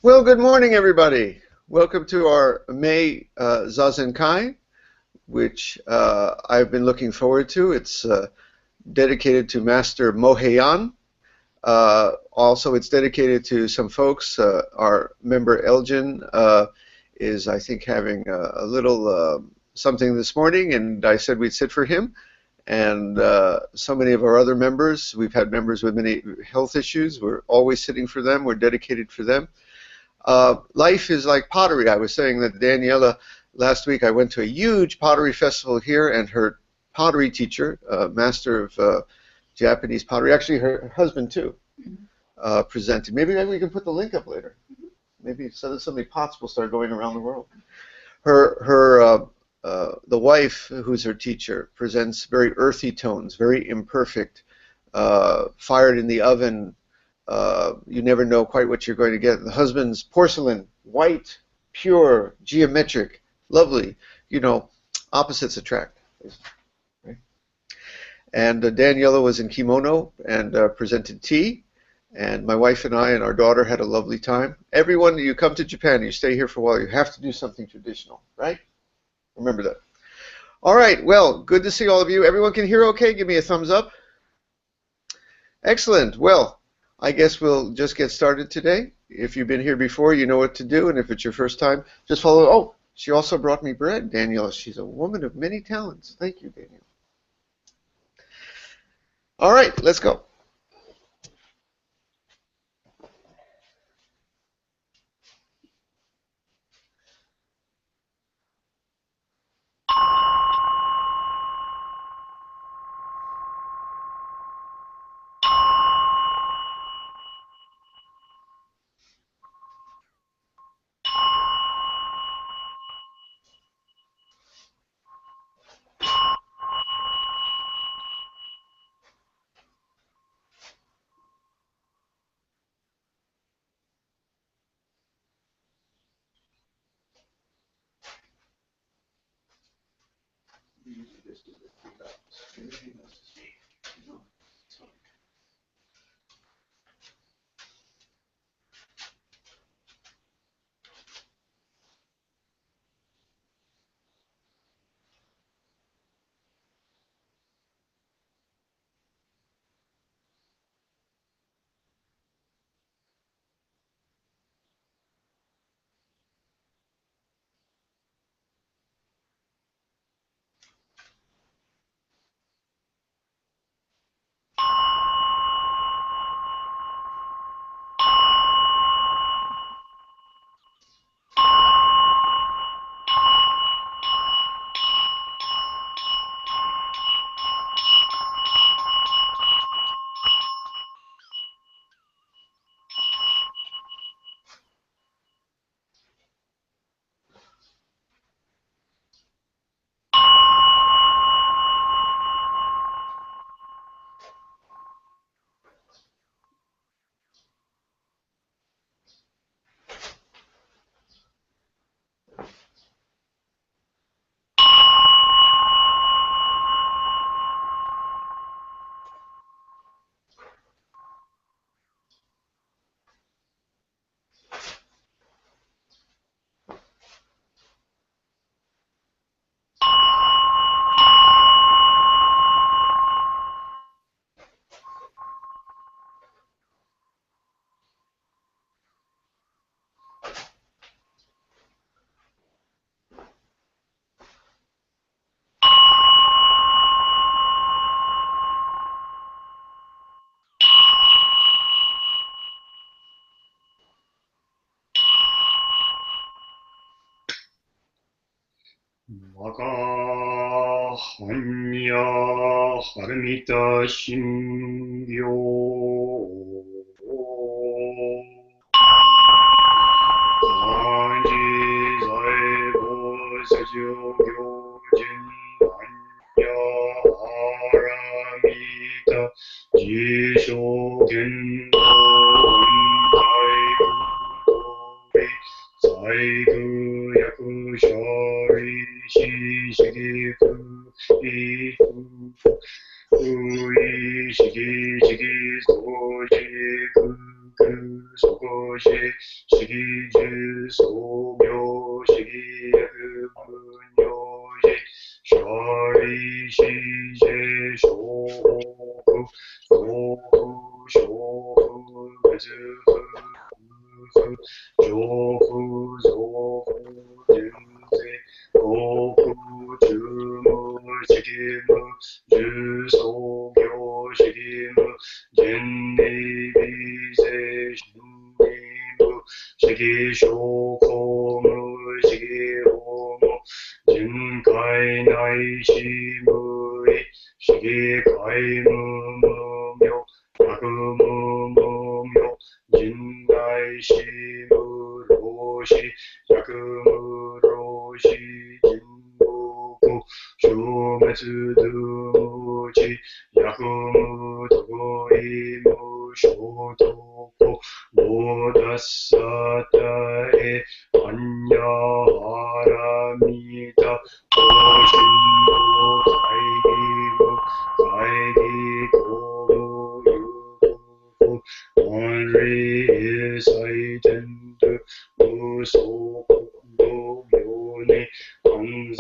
Well, good morning, everybody. Welcome to our May ZAZENKAI, which I've been looking forward to. It's dedicated to Master Moheyan. Also, it's dedicated to some folks. Our member Elgin is, I think, having a little something this morning, and I said we'd sit for him. And so many of our other members, we've had members with many health issues. We're always sitting for them. We're dedicated for them. Life is like pottery. I was saying that Daniela, last week I went to a huge pottery festival here, and her pottery teacher, master of Japanese pottery, actually her husband too, presented. Maybe we can put the link up later. Maybe so many pots will start going around the world. The wife, who's her teacher, presents very earthy tones, very imperfect, fired in the oven. You never know quite what you're going to get. The husband's porcelain, white, pure, geometric, lovely. You know, opposites attract. Right? And Daniela was in kimono and presented tea. And my wife and I and our daughter had a lovely time. Everyone, you come to Japan, you stay here for a while, you have to do something traditional, right? Remember that. All right, well, good to see all of you. Everyone can hear okay? Give me a thumbs up. Excellent. Well, I guess we'll just get started today. If you've been here before, you know what to do, and if it's your first time, just follow. Oh, she also brought me bread, Daniela. She's a woman of many talents. Thank you, Daniela. All right, let's go. Makahanya Haramita Shingyo Sanji Zaibo Sajo Gyojin Anya Haramita Jisho Gendo Zaibu Yaku Shori Shigifu Ifu Ui Shigi Shigi Soji Kuku 소고시 시기주 소묘 시기야그 분요시 샤리 시제 쇼구 소구 쇼구 그즈흐 조후 조후 증세 고후 주무 시기무 주소교 시기무 젠니비세 신니무 시기쇼코무 시기호무 진가이나이시무이 시기가이무무묘 야그무무묘 진가이시무로시 야그무로시 진무구 슈메츠드무지 야구무도이무쇼도고 모다사타에 안야하라미다 오신도 가이기무 only is heightened 무소국무묘니 안사제쇼부즈이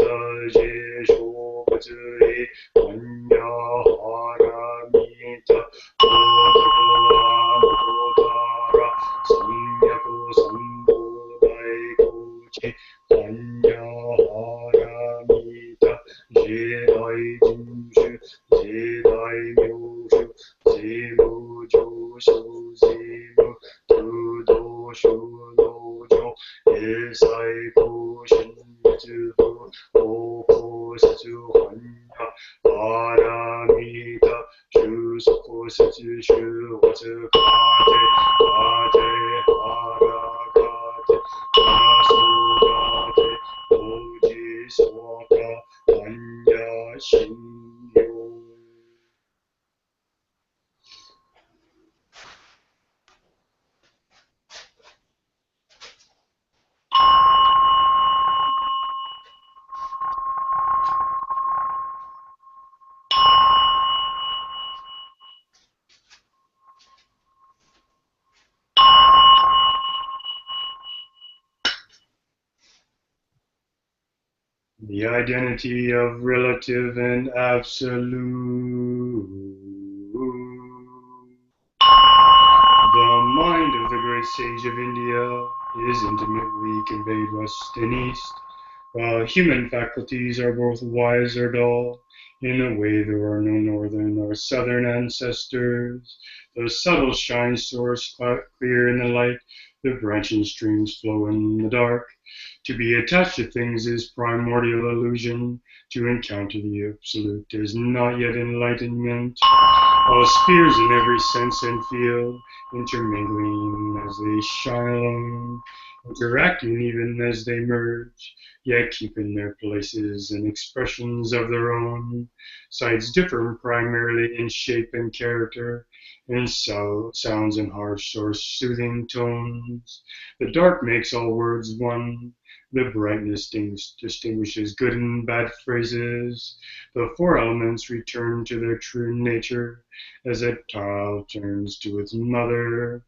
안야하라미타 오다라 삼야고 삼보다이고지 안야하라미타 제다이진슈 제다이묘슈 제무조쇼지무 두도쇼노조 일사이구신즈부 오코스주환야 아라미다 주소코스주슈와즈가데 가데 하라가데 나소가데 오지소가 안야신요. The identity of relative and absolute. The mind of the great sage of India is intimately conveyed west and east, while human faculties are both wise or dull. In a way, there are no northern or southern ancestors. The subtle shine source clear in the light, the branching streams flow in the dark. To be attached to things is primordial illusion. To encounter the absolute is not yet enlightenment. All spheres in every sense and field, intermingling as they shine alone, interacting even as they merge, yet keeping their places and expressions of their own. Sights differ primarily in shape and character, in sounds and harsh or soothing tones. The dark makes all words one. The brightness distinguishes good and bad phrases. The four elements return to their true nature as a child turns to its mother.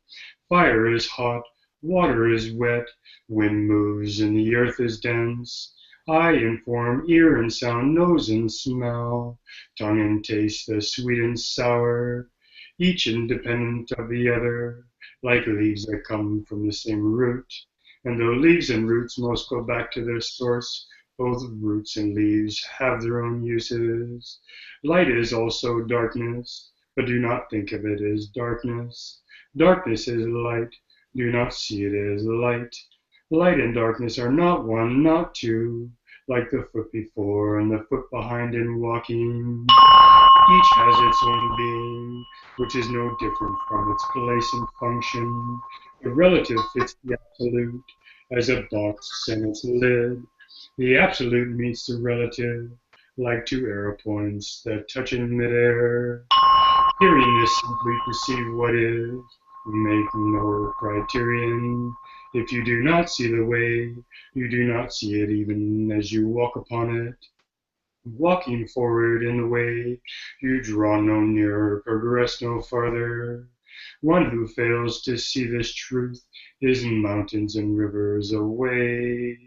Fire is hot, water is wet, wind moves and the earth is dense. Eye and form, ear and sound, nose and smell, tongue and taste, the sweet and sour, each independent of the other, like leaves that come from the same root. And though leaves and roots most go back to their source, both roots and leaves have their own uses. Light is also darkness, but do not think of it as darkness. Darkness is light, do not see it as light. Light and darkness are not one, not two, like the foot before and the foot behind in walking. Each has its own being, which is no different from its place and function. The relative fits the absolute as a box in its lid. The absolute meets the relative like two arrow points that touch in midair. Hearing this simply perceive what is, make no criterion. If you do not see the way, you do not see it even as you walk upon it. Walking forward in the way, you draw no nearer, progress no farther. One who fails to see this truth is mountains and rivers away.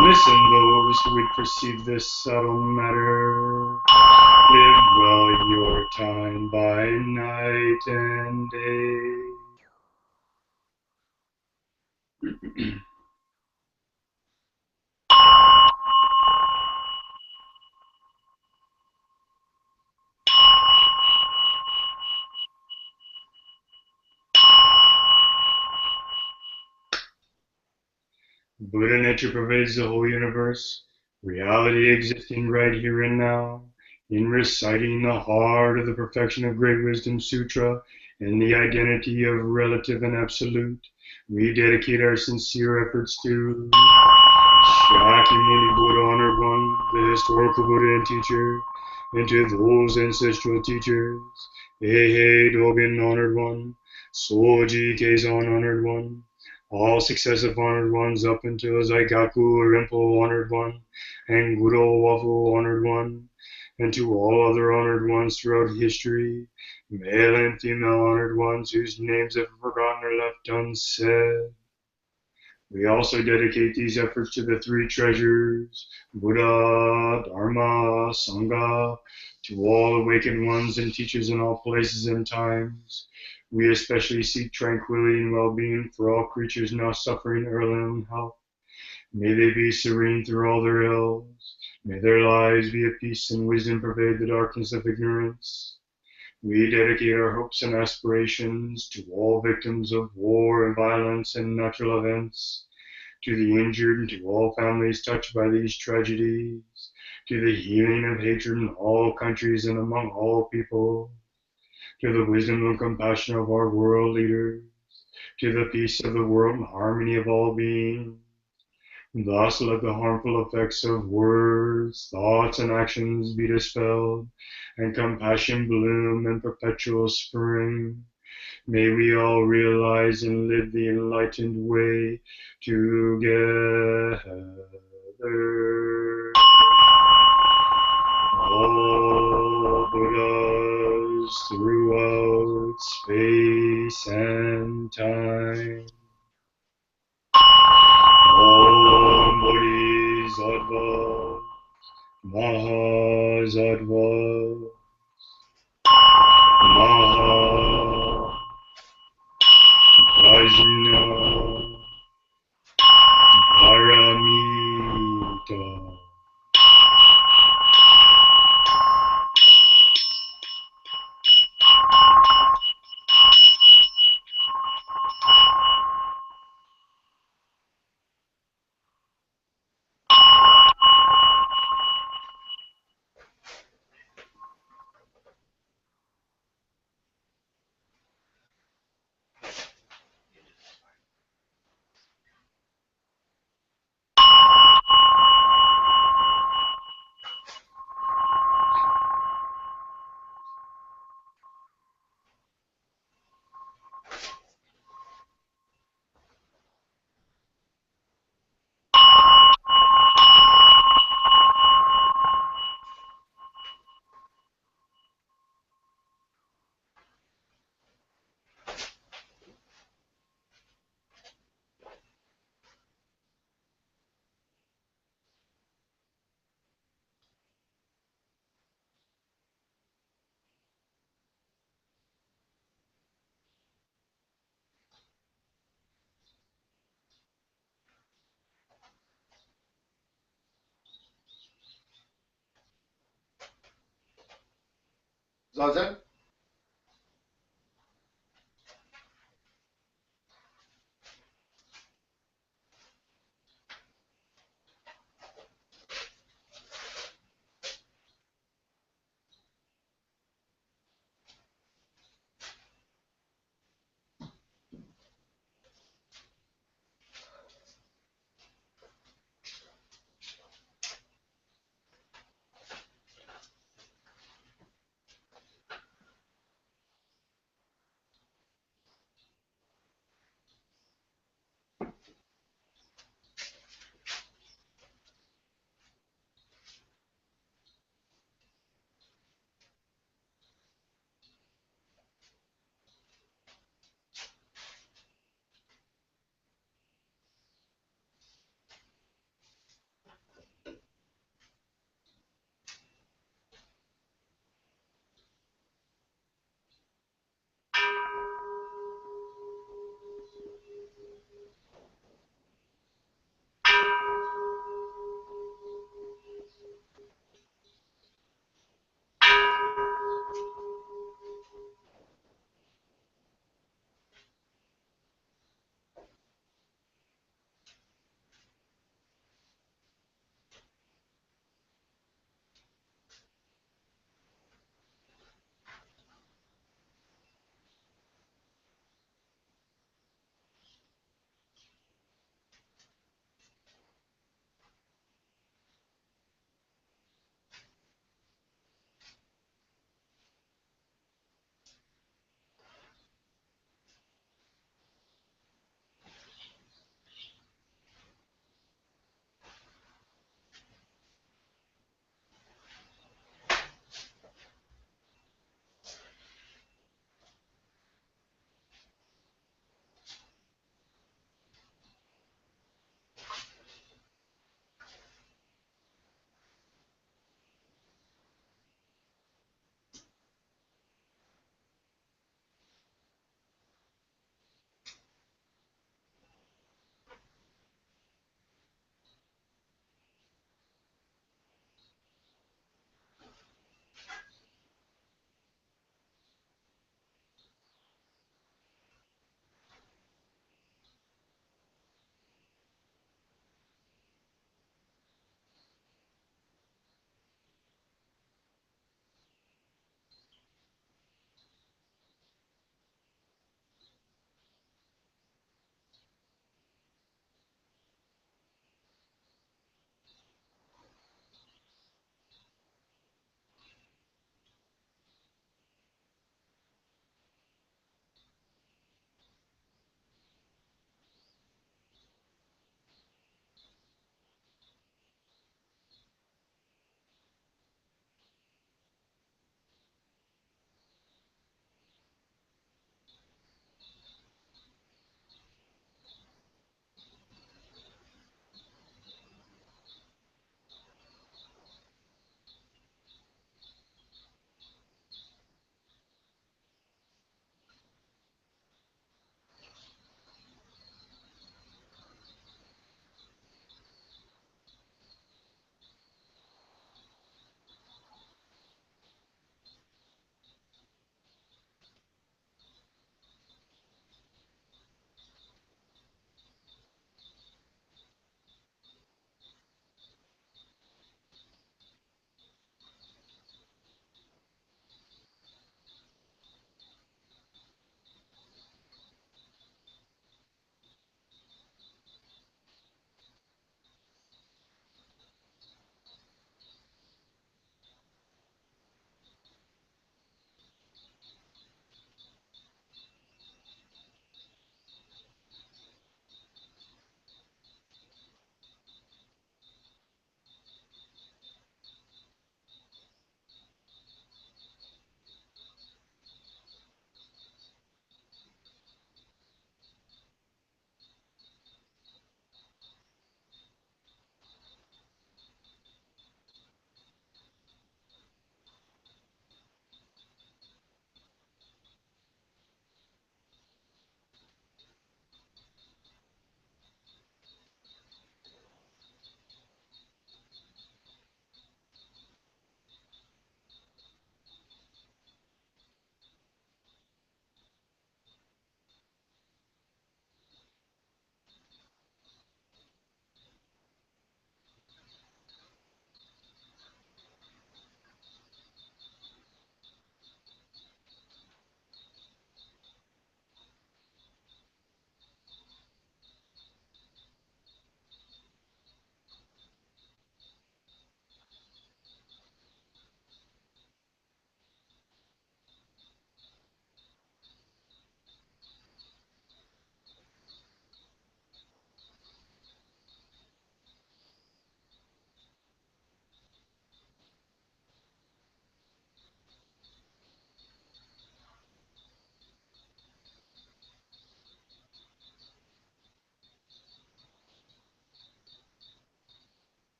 Listen, those who would perceive this subtle matter. Live well your time by night and day. Buddha nature pervades the whole universe, reality existing right here and now. In reciting the heart of the Perfection of Great Wisdom Sutra and the identity of relative and absolute, we dedicate our sincere efforts to Shakyamuni Buddha, Honored One, the historical Buddha and teacher, and to those ancestral teachers, Heihei Dogen, Honored One, Soji Keizan, Honored One, all successive Honored Ones up until Zaigaku Rinpo, Honored One, and Gudo Wafu, Honored One, and to all other Honored Ones throughout history, male and female Honored Ones whose names have been forgotten or left unsaid. We also dedicate these efforts to the three treasures, Buddha, Dharma, Sangha, to all awakened ones and teachers in all places and times. We especially seek tranquility and well-being for all creatures now suffering ill health. May they be serene through all their ills. May their lives be at peace and wisdom pervade the darkness of ignorance. We dedicate our hopes and aspirations to all victims of war and violence and natural events, to the injured and to all families touched by these tragedies, to the healing of hatred in all countries and among all people, to the wisdom and compassion of our world leaders, to the peace of the world and harmony of all beings. Thus let the harmful effects of words, thoughts, and actions be dispelled, and compassion bloom in perpetual spring. May we all realize and live the enlightened way together. All Buddhas throughout space and time. Om Bodhisattva Mahasattva Maha Prajna Paramita. Zazen?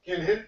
Can't hit?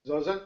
Zazen?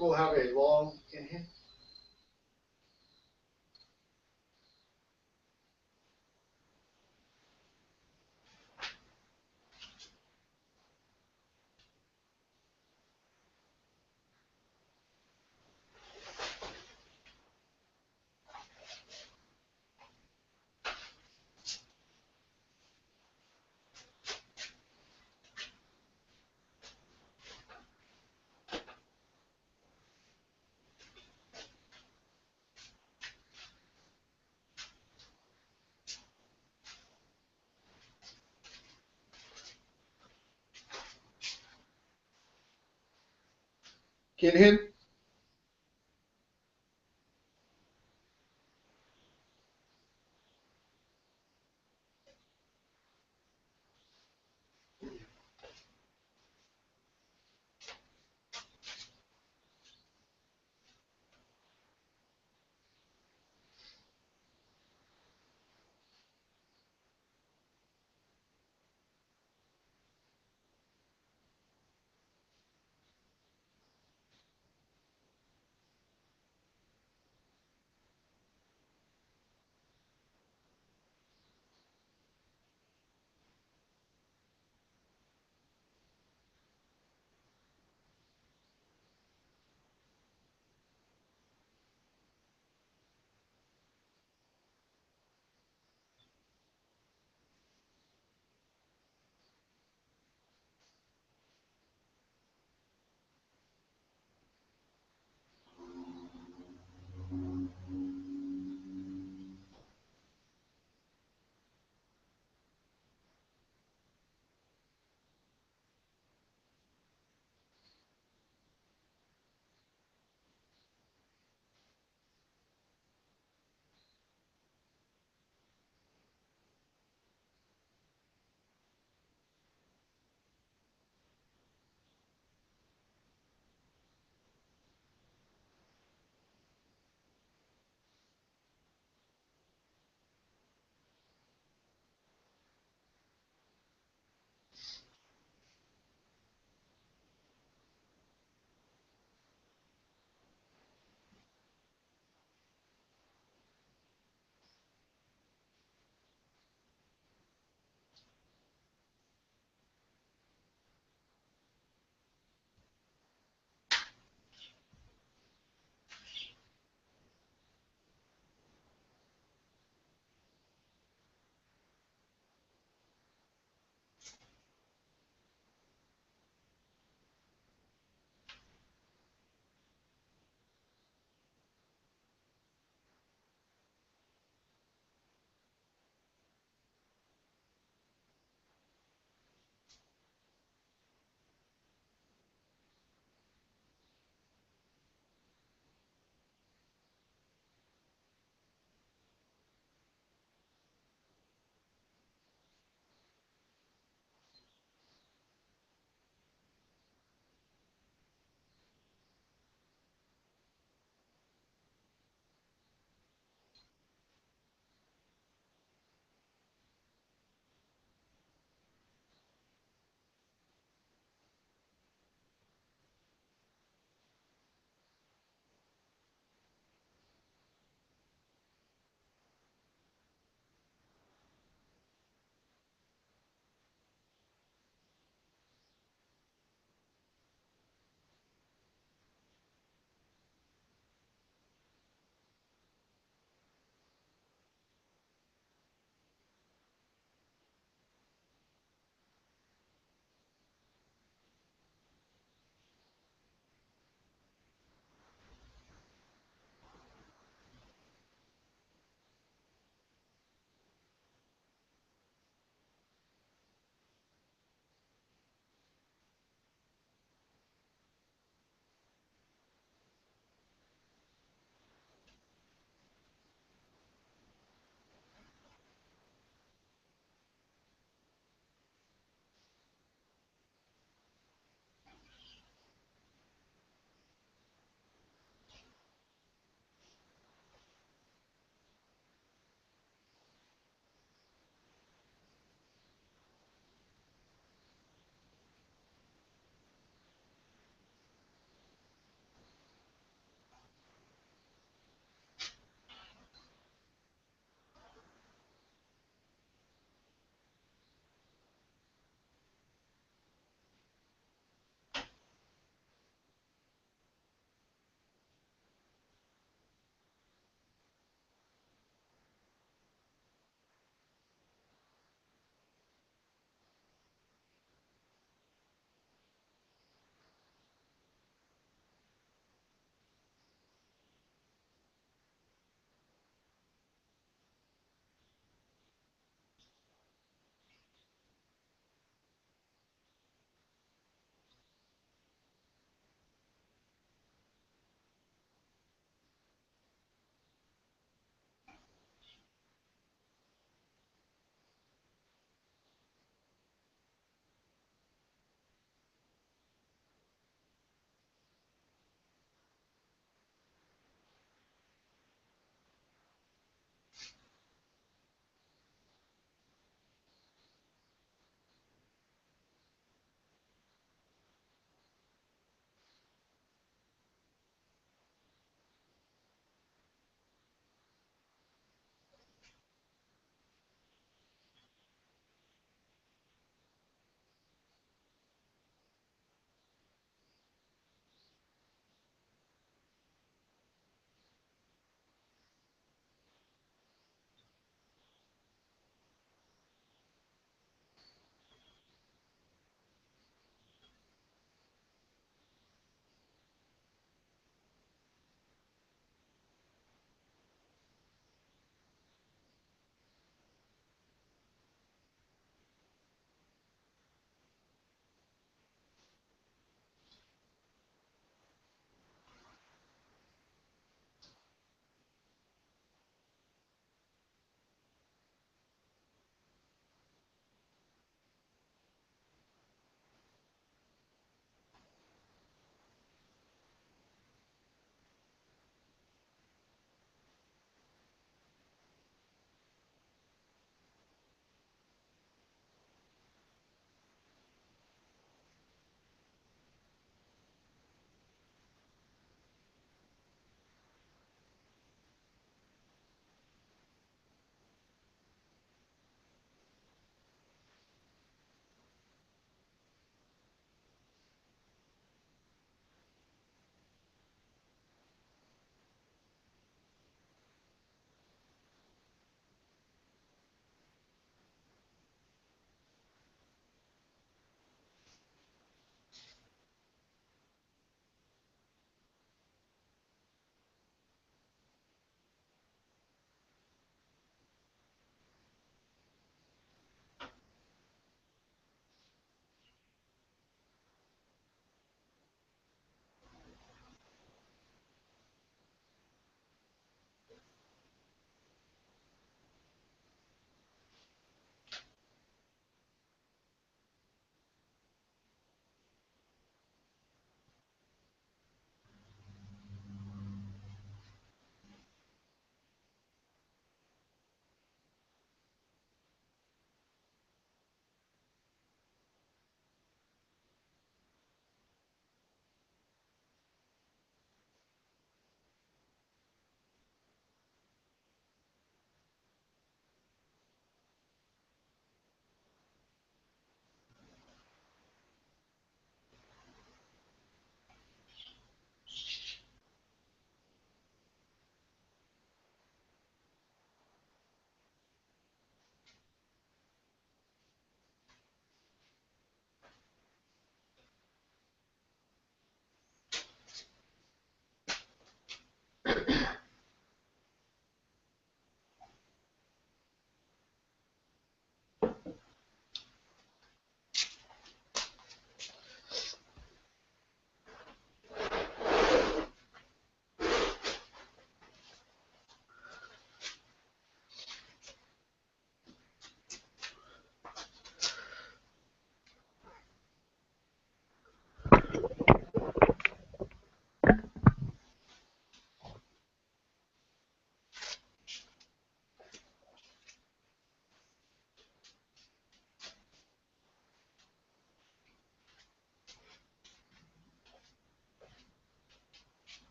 will have a long inhale. Kinhin.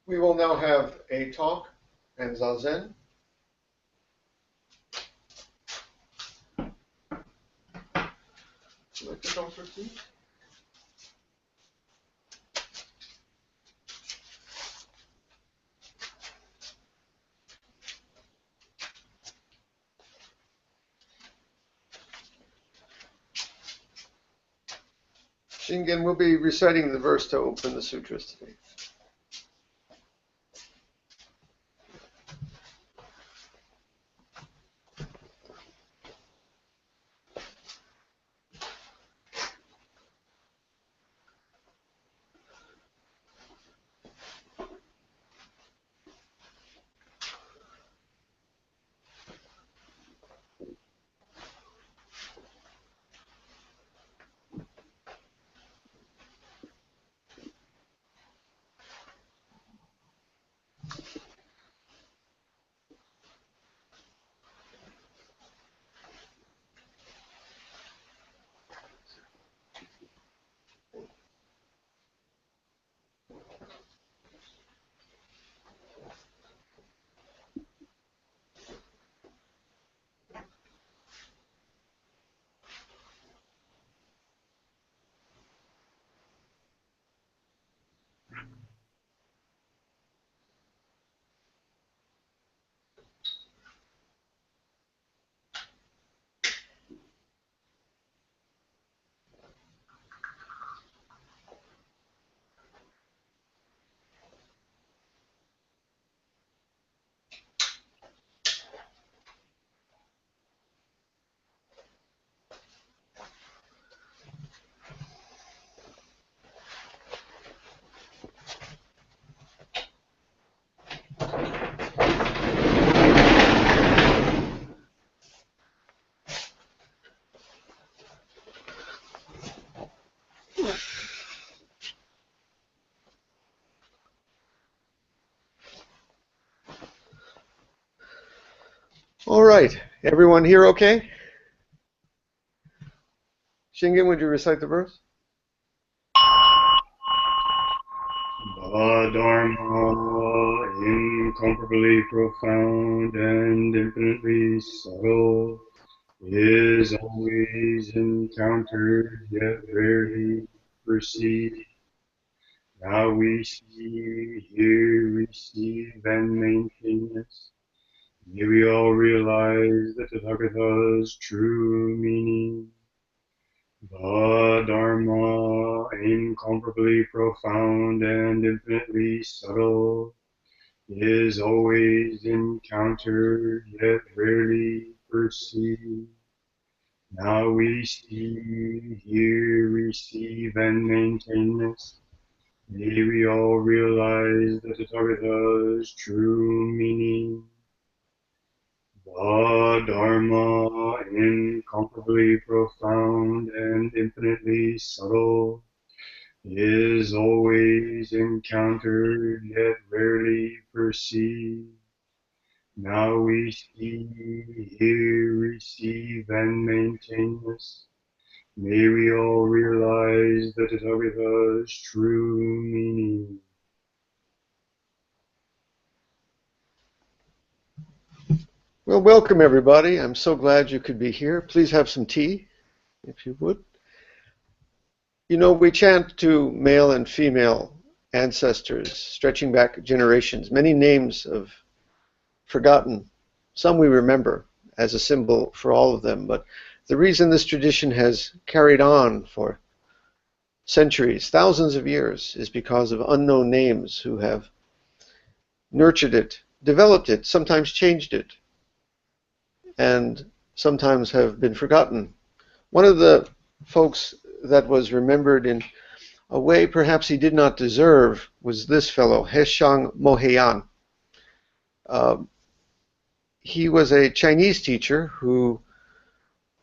We will now have a talk and zazen. Would you like to talk for tea? Shingen will be reciting the verse to open the sutras today. All right, everyone here okay? Shingen, would you recite the verse? Dharma, incomparably profound and infinitely subtle, is always encountered yet rarely perceived. Now we see, hear, receive, and maintain this. May we all realize the Tathagata's true meaning. The Dharma, incomparably profound and infinitely subtle, is always encountered yet rarely perceived. Now we see, hear, receive, and maintain this. May we all realize the Tathagata's true meaning. The Dharma, incomparably profound and infinitely subtle, is always encountered yet rarely perceived. Now we see, hear, receive, and maintain this. May we all realize the Tathagata's true meaning. Well, welcome everybody. I'm so glad you could be here. Please have some tea, if you would. You know, we chant to male and female ancestors, stretching back generations, many names of forgotten. Some we remember as a symbol for all of them, but the reason this tradition has carried on for centuries, thousands of years, is because of unknown names who have nurtured it, developed it, sometimes changed it, and sometimes have been forgotten. One of the folks that was remembered in a way perhaps he did not deserve was this fellow, Heshang Moheyan. he was a Chinese teacher who,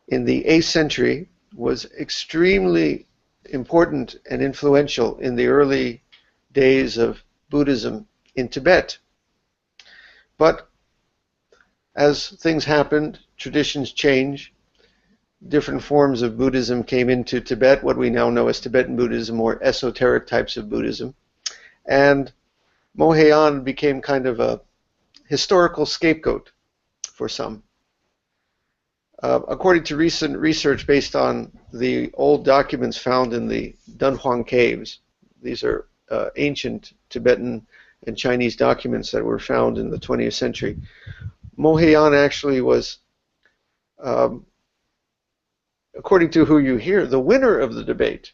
in the 8th century, was extremely important and influential in the early days of Buddhism in Tibet. But as things happened, traditions change, different forms of Buddhism came into Tibet, what we now know as Tibetan Buddhism or esoteric types of Buddhism. And Moheyan became kind of a historical scapegoat for some. According to recent research based on the old documents found in the Dunhuang caves, these are ancient Tibetan and Chinese documents that were found in the 20th century, Moheyan actually was, according to who you hear, the winner of the debate.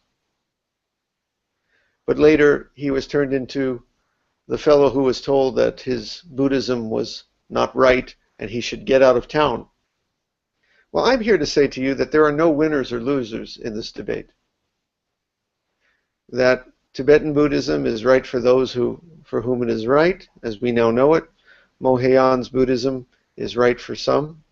But later he was turned into the fellow who was told that his Buddhism was not right and he should get out of town. Well, I'm here to say to you that there are no winners or losers in this debate. That Tibetan Buddhism is right for those for whom it is right, as we now know it. Moheyan's Buddhism is right for some.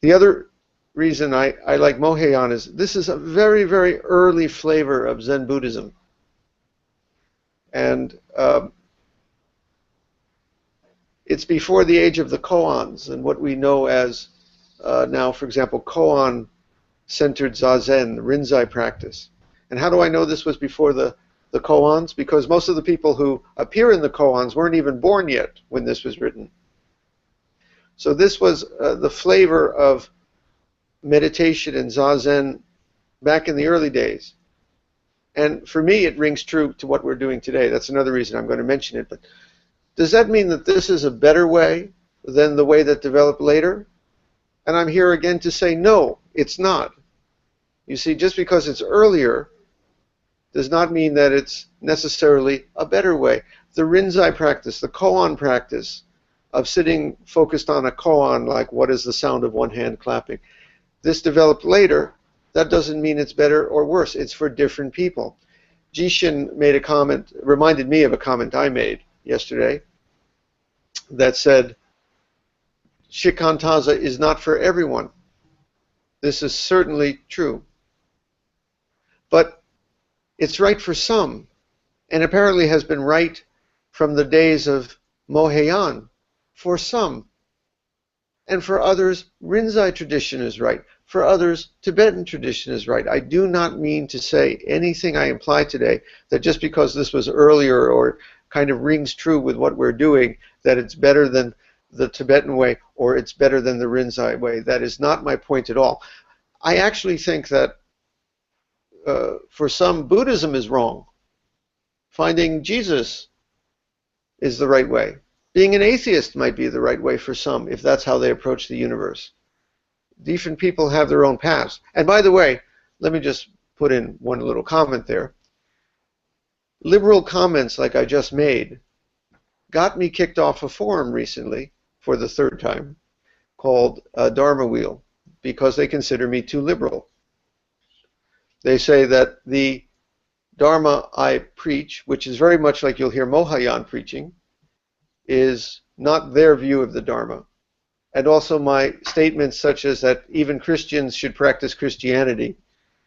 The other reason I like Moheyan is this is a very, very early flavor of Zen Buddhism. And it's before the age of the koans and what we know as now, for example, koan-centered zazen, rinzai practice. And how do I know this was before the koans? Because most of the people who appear in the koans weren't even born yet when this was written. So this was the flavor of meditation and zazen back in the early days. And for me, it rings true to what we're doing today. That's another reason I'm going to mention it. But does that mean that this is a better way than the way that developed later? And I'm here again to say no, it's not. You see, just because it's earlier does not mean that it's necessarily a better way. The rinzai practice, the koan practice of sitting focused on a koan, like what is the sound of one hand clapping, this developed later. That doesn't mean it's better or worse. It's for different people. Jishin made a comment, reminded me of a comment I made yesterday that said, Shikantaza is not for everyone. This is certainly true. But it's right for some, and apparently has been right from the days of Moheyan for some. And for others, Rinzai tradition is right. For others, Tibetan tradition is right. I do not mean to say anything I imply today that just because this was earlier or kind of rings true with what we're doing, that it's better than the Tibetan way or it's better than the Rinzai way. That is not my point at all. I actually think that for some, Buddhism is wrong. Finding Jesus is the right way. Being an atheist might be the right way for some if that's how they approach the universe. Different people have their own paths. And by the way, let me just put in one little comment there. Liberal comments like I just made got me kicked off a forum recently for the third time called Dharma Wheel because they consider me too liberal. They say that the Dharma I preach, which is very much like you'll hear Moheyan preaching, is not their view of the Dharma. And also my statements such as that even Christians should practice Christianity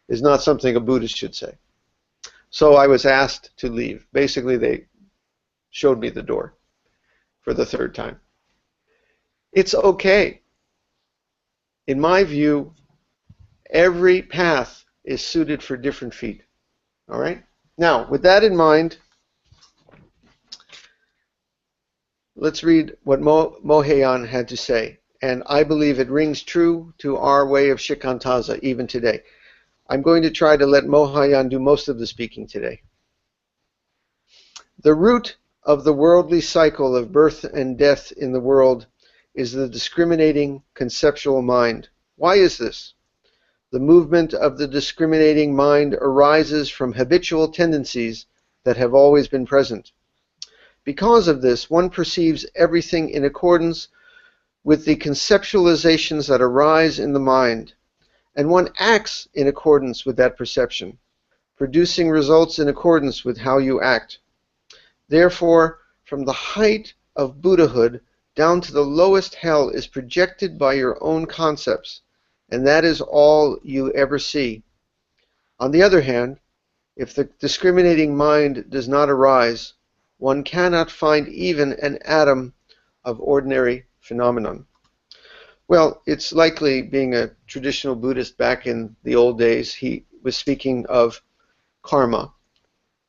is not something a Buddhist should say. So I was asked to leave. Basically, they showed me the door for the third time. It's okay. In my view, every path is suited for different feet. All right? Now, with that in mind, let's read what Moheyan had to say. And I believe it rings true to our way of Shikantaza even today. I'm going to try to let Moheyan do most of the speaking today. The root of the worldly cycle of birth and death in the world is the discriminating conceptual mind. Why is this? The movement of the discriminating mind arises from habitual tendencies that have always been present. Because of this, one perceives everything in accordance with the conceptualizations that arise in the mind, and one acts in accordance with that perception, producing results in accordance with how you act. Therefore, from the height of Buddhahood down to the lowest hell is projected by your own concepts, and that is all you ever see. On the other hand, if the discriminating mind does not arise, one cannot find even an atom of ordinary phenomenon. Well, it's likely, being a traditional Buddhist back in the old days, he was speaking of karma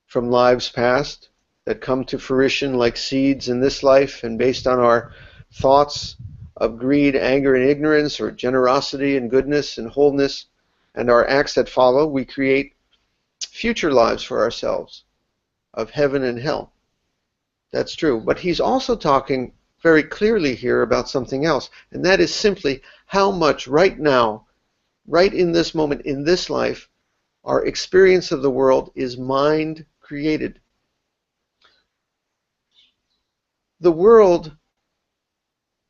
from lives past that come to fruition like seeds in this life, and based on our thoughts of greed, anger, and ignorance, or generosity and goodness and wholeness, and our acts that follow, we create future lives for ourselves of heaven and hell. That's true. But he's also talking very clearly here about something else, and that is simply how much right now, right in this moment, in this life, our experience of the world is mind created. The world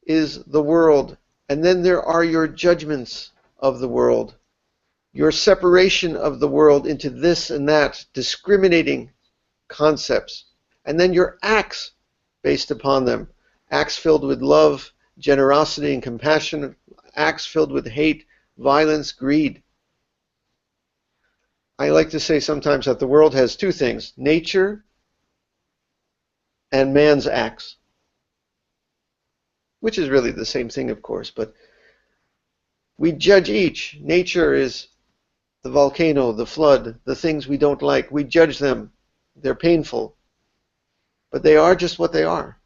is the world, and then there are your judgments of the world, your separation of the world into this and that, discriminating concepts, and then your acts based upon them, acts filled with love, generosity, and compassion, acts filled with hate, violence, greed. I like to say sometimes that the world has two things: nature and man's acts, which is really the same thing, of course, but we judge each. Nature is the volcano, the flood, the things we don't like. We judge them. They're painful, but they are just what they are.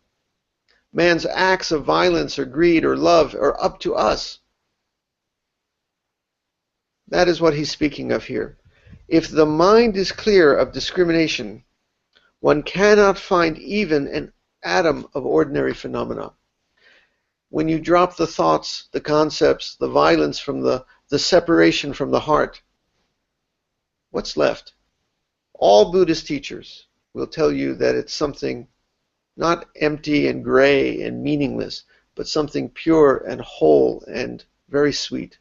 Man's acts of violence or greed or love are up to us. That is what he's speaking of here. If the mind is clear of discrimination, one cannot find even an atom of ordinary phenomena. When you drop the thoughts, the concepts, the violence from the separation from the heart, what's left? All Buddhist teachers will tell you that it's something not empty and gray and meaningless, but something pure and whole and very sweet.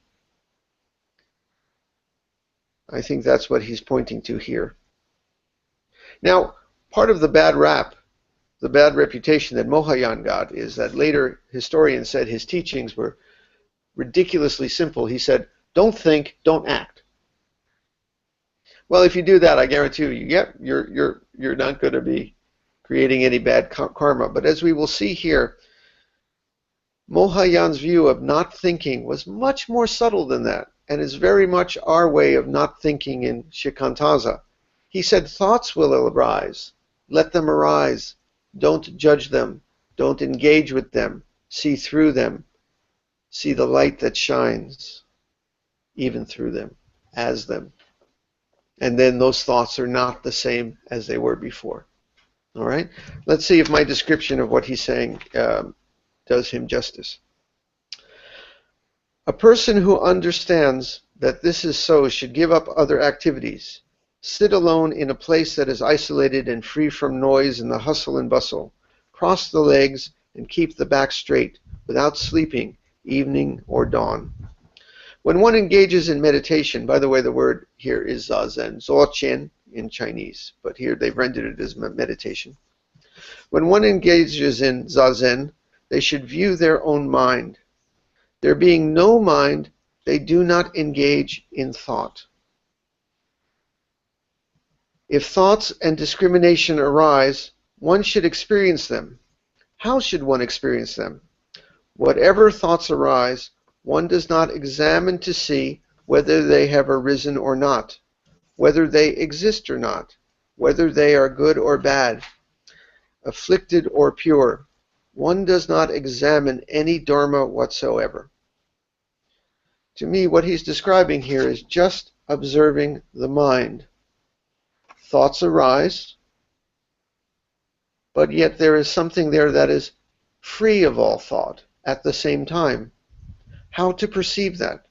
I think that's what he's pointing to here. Now, part of the bad rap, the bad reputation that Mohayan got, is that later historians said his teachings were ridiculously simple. He said, don't think, don't act. Well, if you do that, I guarantee you're not going to be creating any bad karma. But as we will see here, Mohayan's view of not thinking was much more subtle than that, and is very much our way of not thinking in Shikantaza. He said, thoughts will arise. Let them arise. Don't judge them. Don't engage with them. See through them. See the light that shines even through them, as them. And then those thoughts are not the same as they were before. All right? Let's see if my description of what he's saying does him justice. A person who understands that this is so should give up other activities, sit alone in a place that is isolated and free from noise and the hustle and bustle, cross the legs and keep the back straight without sleeping, evening or dawn. When one engages in meditation, by the way, the word here is zazen, zochen in Chinese, but here they've rendered it as meditation. When one engages in zazen, they should view their own mind. There being no mind, they do not engage in thought. If thoughts and discrimination arise, one should experience them. How should one experience them? Whatever thoughts arise, one does not examine to see whether they have arisen or not, whether they exist or not, whether they are good or bad, afflicted or pure. One does not examine any dharma whatsoever. To me, what he's describing here is just observing the mind. Thoughts arise, but yet there is something there that is free of all thought at the same time. How to perceive that?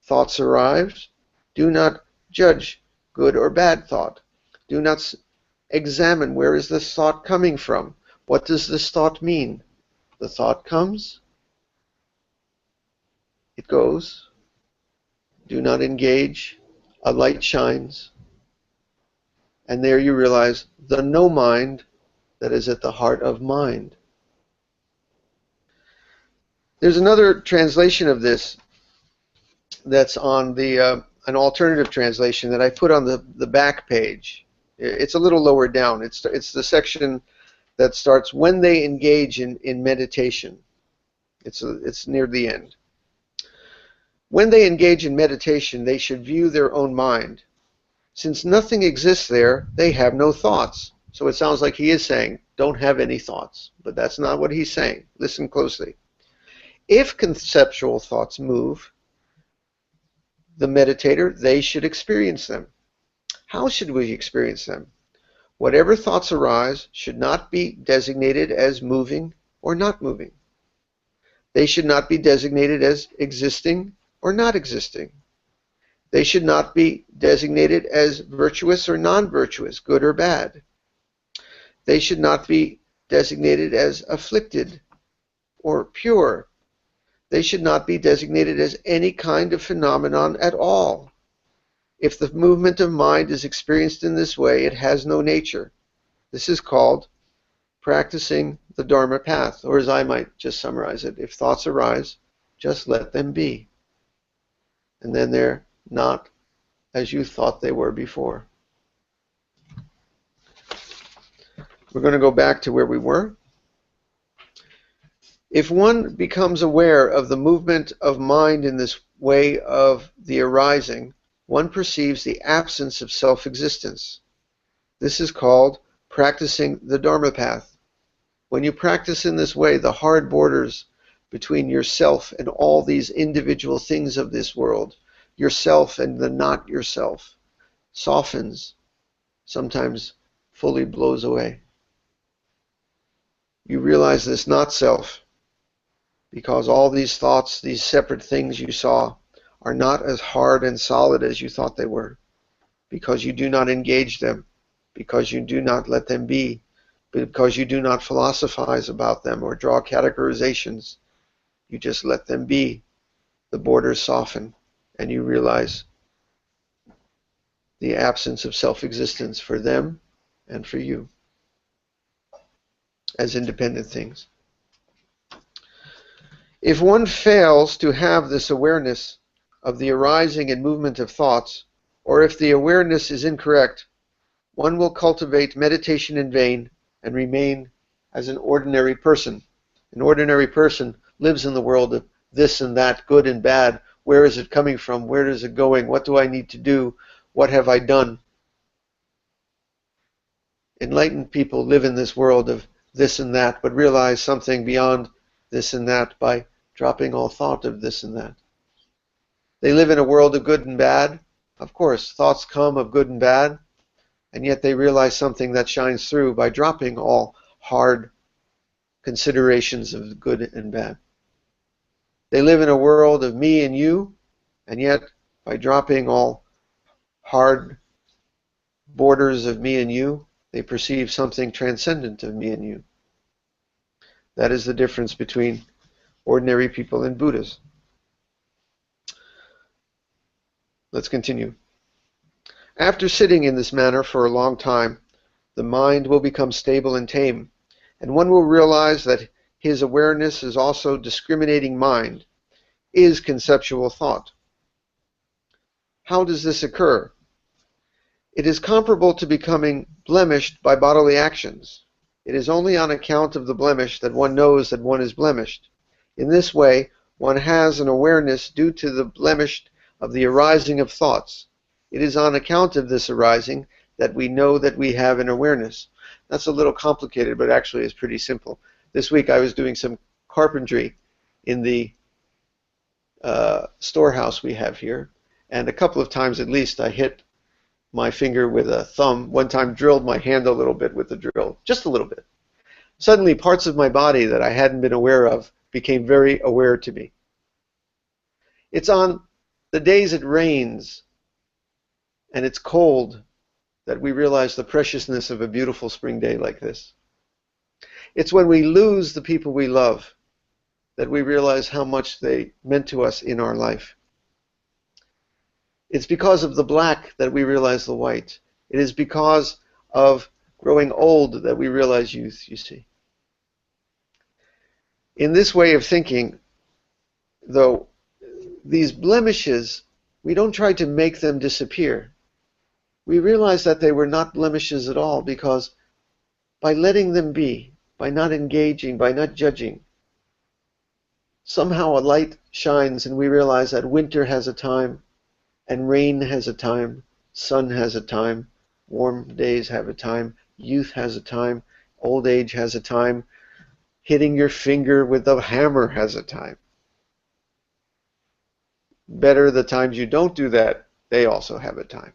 Thoughts arise. Do not judge good or bad thought. Do not examine where is this thought coming from. What does this thought mean? The thought comes. It goes. Do not engage. A light shines. And there you realize the no mind that is at the heart of mind. There's another translation of this that's on the an alternative translation that I put on the back page. It's a little lower down. It's the section that starts when they engage in meditation. It's near the end. When they engage in meditation, they should view their own mind. Since nothing exists there, they have no thoughts. So it sounds like he is saying, don't have any thoughts. But that's not what he's saying. Listen closely. If conceptual thoughts move the meditator, they should experience them. How should we experience them? Whatever thoughts arise should not be designated as moving or not moving. They should not be designated as existing or not existing. They should not be designated as virtuous or non-virtuous, good or bad. They should not be designated as afflicted or pure. They should not be designated as any kind of phenomenon at all. If the movement of mind is experienced in this way, it has no nature. This is called practicing the Dharma path, or as I might just summarize it, if thoughts arise, just let them be. And then they're not as you thought they were before. We're going to go back to where we were. If one becomes aware of the movement of mind in this way of the arising, one perceives the absence of self-existence. This is called practicing the Dharma path. When you practice in this way, the hard borders between yourself and all these individual things of this world, yourself and the not yourself, softens, sometimes fully blows away. You realize this not self, because all these thoughts, these separate things you saw, are not as hard and solid as you thought they were, because you do not engage them, because you do not let them be, because you do not philosophize about them or draw categorizations. You just let them be. The borders soften, and you realize the absence of self-existence for them and for you as independent things. If one fails to have this awareness of the arising and movement of thoughts, or if the awareness is incorrect, one will cultivate meditation in vain and remain as an ordinary person. An ordinary person lives in the world of this and that, good and bad. Where is it coming from? Where is it going? What do I need to do? What have I done? Enlightened people live in this world of this and that, but realize something beyond this and that by dropping all thought of this and that. They live in a world of good and bad. Of course, thoughts come of good and bad, and yet they realize something that shines through by dropping all hard considerations of good and bad. They live in a world of me and you, and yet by dropping all hard borders of me and you, they perceive something transcendent of me and you. That is the difference between ordinary people and Buddhas. Let's continue. After sitting in this manner for a long time, the mind will become stable and tame, and one will realize that his awareness is also discriminating mind, is conceptual thought. How does this occur? It is comparable to becoming blemished by bodily actions. It is only on account of the blemish that one knows that one is blemished. In this way, one has an awareness due to the blemish of the arising of thoughts. It is on account of this arising that we know that we have an awareness. That's a little complicated, but actually it's pretty simple. This week I was doing some carpentry in the storehouse we have here, and a couple of times at least I hit my finger with a thumb. One time drilled my hand a little bit with the drill, just a little bit. Suddenly parts of my body that I hadn't been aware of became very aware to me. It's on the days it rains and it's cold that we realize the preciousness of a beautiful spring day like this. It's when we lose the people we love that we realize how much they meant to us in our life. It's because of the black that we realize the white. It is because of growing old that we realize youth, you see. In this way of thinking, though, these blemishes, we don't try to make them disappear. We realize that they were not blemishes at all, because by letting them be, by not engaging, by not judging, somehow a light shines and we realize that winter has a time, and rain has a time, sun has a time, warm days have a time, youth has a time, old age has a time, hitting your finger with a hammer has a time. Better the times you don't do that, they also have a time.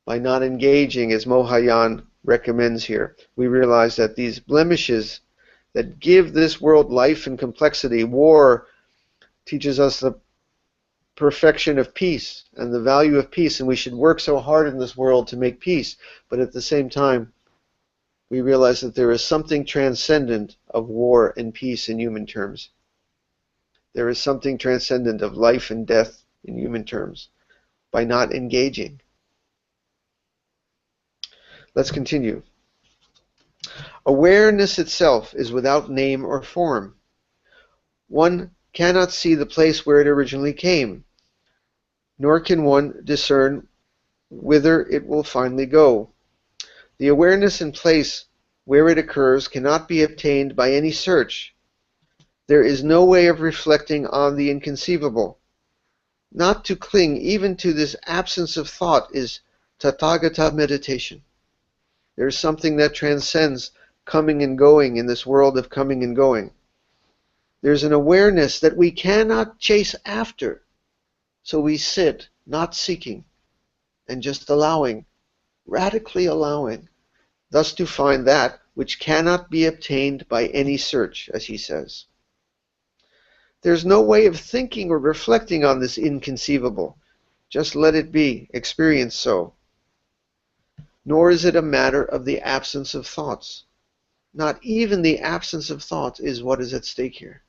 By not engaging, as Mohayan recommends here, we realize that these blemishes that give this world life and complexity, war teaches us the perfection of peace and the value of peace, and we should work so hard in this world to make peace. But at the same time, we realize that there is something transcendent of war and peace in human terms. There is something transcendent of life and death in human terms by not engaging. Let's continue. Awareness itself is without name or form. One cannot see the place where it originally came, nor can one discern whither it will finally go. The awareness in place where it occurs cannot be obtained by any search. There is no way of reflecting on the inconceivable. Not to cling even to this absence of thought is Tathagata meditation. There is something that transcends coming and going in this world of coming and going. There's an awareness that we cannot chase after. So we sit, not seeking, and just allowing, radically allowing, thus to find that which cannot be obtained by any search, as he says. There's no way of thinking or reflecting on this inconceivable. Just let it be, experience so. Nor is it a matter of the absence of thoughts. Not even the absence of thoughts is what is at stake here.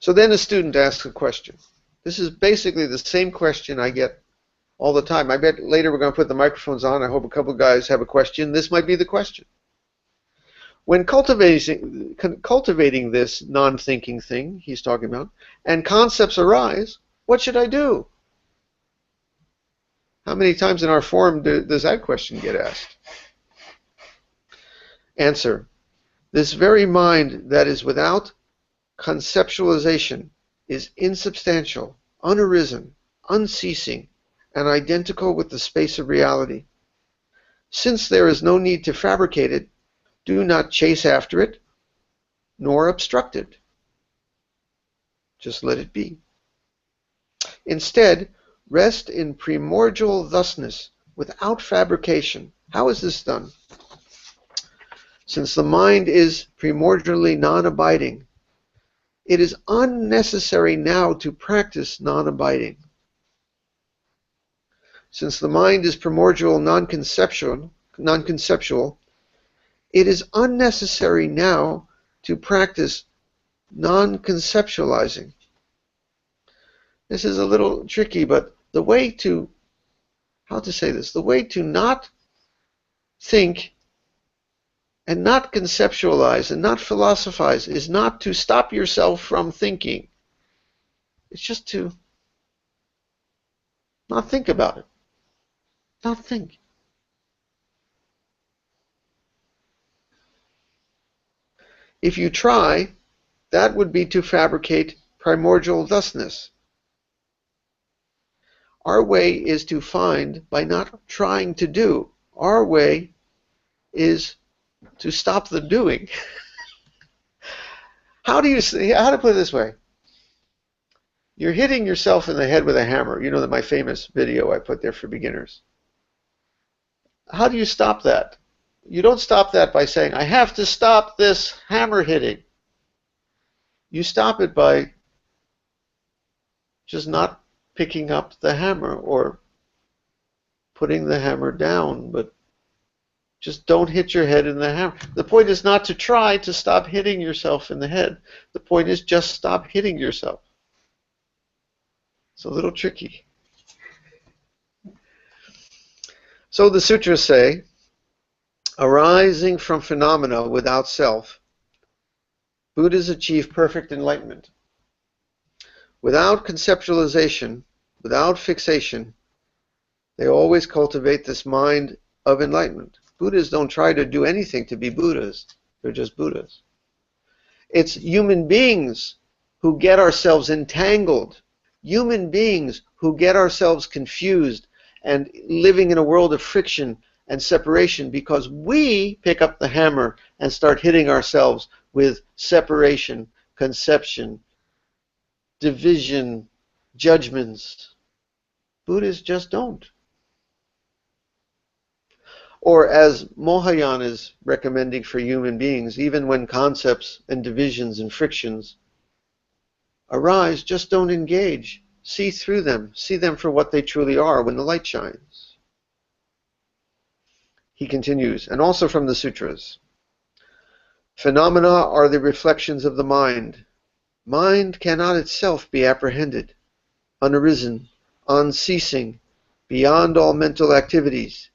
So then a student asks a question. This is basically the same question I get all the time. I bet later we're going to put the microphones on. I hope a couple of guys have a question. This might be the question. When cultivating this non-thinking thing he's talking about, and concepts arise, what should I do? How many times in our forum does that question get asked? Answer. This very mind that is without conceptualization is insubstantial, unarisen, unceasing, and identical with the space of reality. Since there is no need to fabricate it, do not chase after it, nor obstruct it. Just let it be. Instead, rest in primordial thusness, without fabrication. How is this done? Since the mind is primordially non-abiding, it is unnecessary now to practice non-abiding. Since the mind is primordial non-conceptual, it is unnecessary now to practice non-conceptualizing. This is a little tricky, but the way to, the way to not think and not conceptualize and not philosophize is not to stop yourself from thinking. It's just to not think about it. Not think. If you try, that would be to fabricate primordial thusness. Our way is to find by not trying to do. Our way is to stop the doing. How to put it this way? You're hitting yourself in the head with a hammer. You know that my famous video I put there for beginners. How do you stop that? You don't stop that by saying, I have to stop this hammer hitting. You stop it by just not picking up the hammer or putting the hammer down, but just don't hit your head in the hammer. The point is not to try to stop hitting yourself in the head. The point is just stop hitting yourself. It's a little tricky. So the sutras say, arising from phenomena without self, Buddhas achieve perfect enlightenment. Without conceptualization, without fixation, they always cultivate this mind of enlightenment. Buddhas don't try to do anything to be Buddhas. They're just Buddhas. It's human beings who get ourselves entangled, human beings who get ourselves confused and living in a world of friction and separation because we pick up the hammer and start hitting ourselves with separation, conception, division, judgments. Buddhists just don't. Or as Mahayana is recommending for human beings, even when concepts and divisions and frictions arise, just don't engage. See through them. See them for what they truly are when the light shines. He continues, and also from the sutras. Phenomena are the reflections of the mind. Mind cannot itself be apprehended, unarisen, unceasing, beyond all mental activities,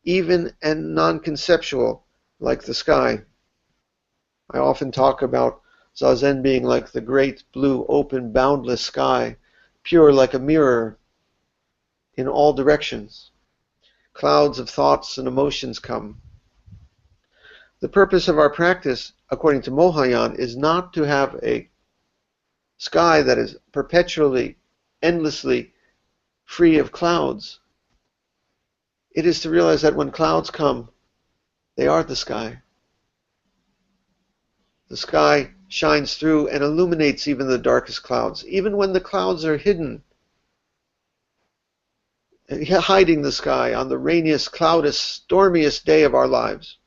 even and non-conceptual, like the sky. I often talk about Zazen being like the great blue, open, boundless sky, pure like a mirror in all directions. Clouds of thoughts and emotions come. The purpose of our practice, according to Mahayana, is not to have a sky that is perpetually, endlessly free of clouds. It is to realize that when clouds come, they are the sky. The sky shines through and illuminates even the darkest clouds, even when the clouds are hidden, hiding the sky on the rainiest, cloudest, stormiest day of our lives,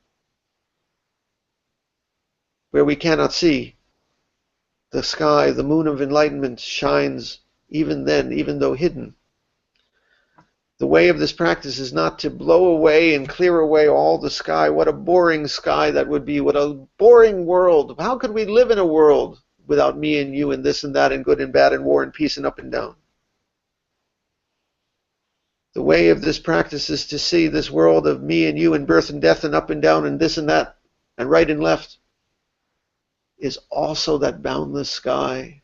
where we cannot see. The sky, the moon of enlightenment, shines even then, even though hidden. The way of this practice is not to blow away and clear away all the sky. What a boring sky that would be. What a boring world. How could we live in a world without me and you and this and that and good and bad and war and peace and up and down? The way of this practice is to see this world of me and you and birth and death and up and down and this and that and right and left is also that boundless sky,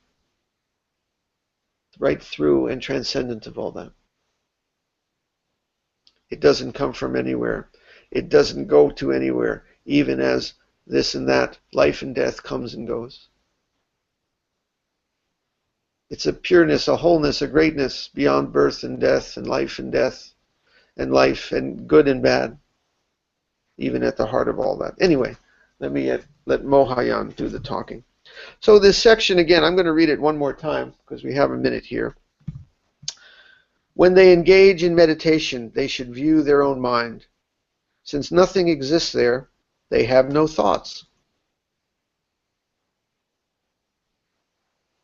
right through and transcendent of all that. It doesn't come from anywhere. It doesn't go to anywhere, even as this and that, life and death comes and goes. It's a pureness, a wholeness, a greatness beyond birth and death and life and death and life and good and bad, even at the heart of all that. Anyway, let Mahayana do the talking. So this section, again, I'm going to read it one more time because we have a minute here. When they engage in meditation, they should view their own mind. Since nothing exists there, they have no thoughts.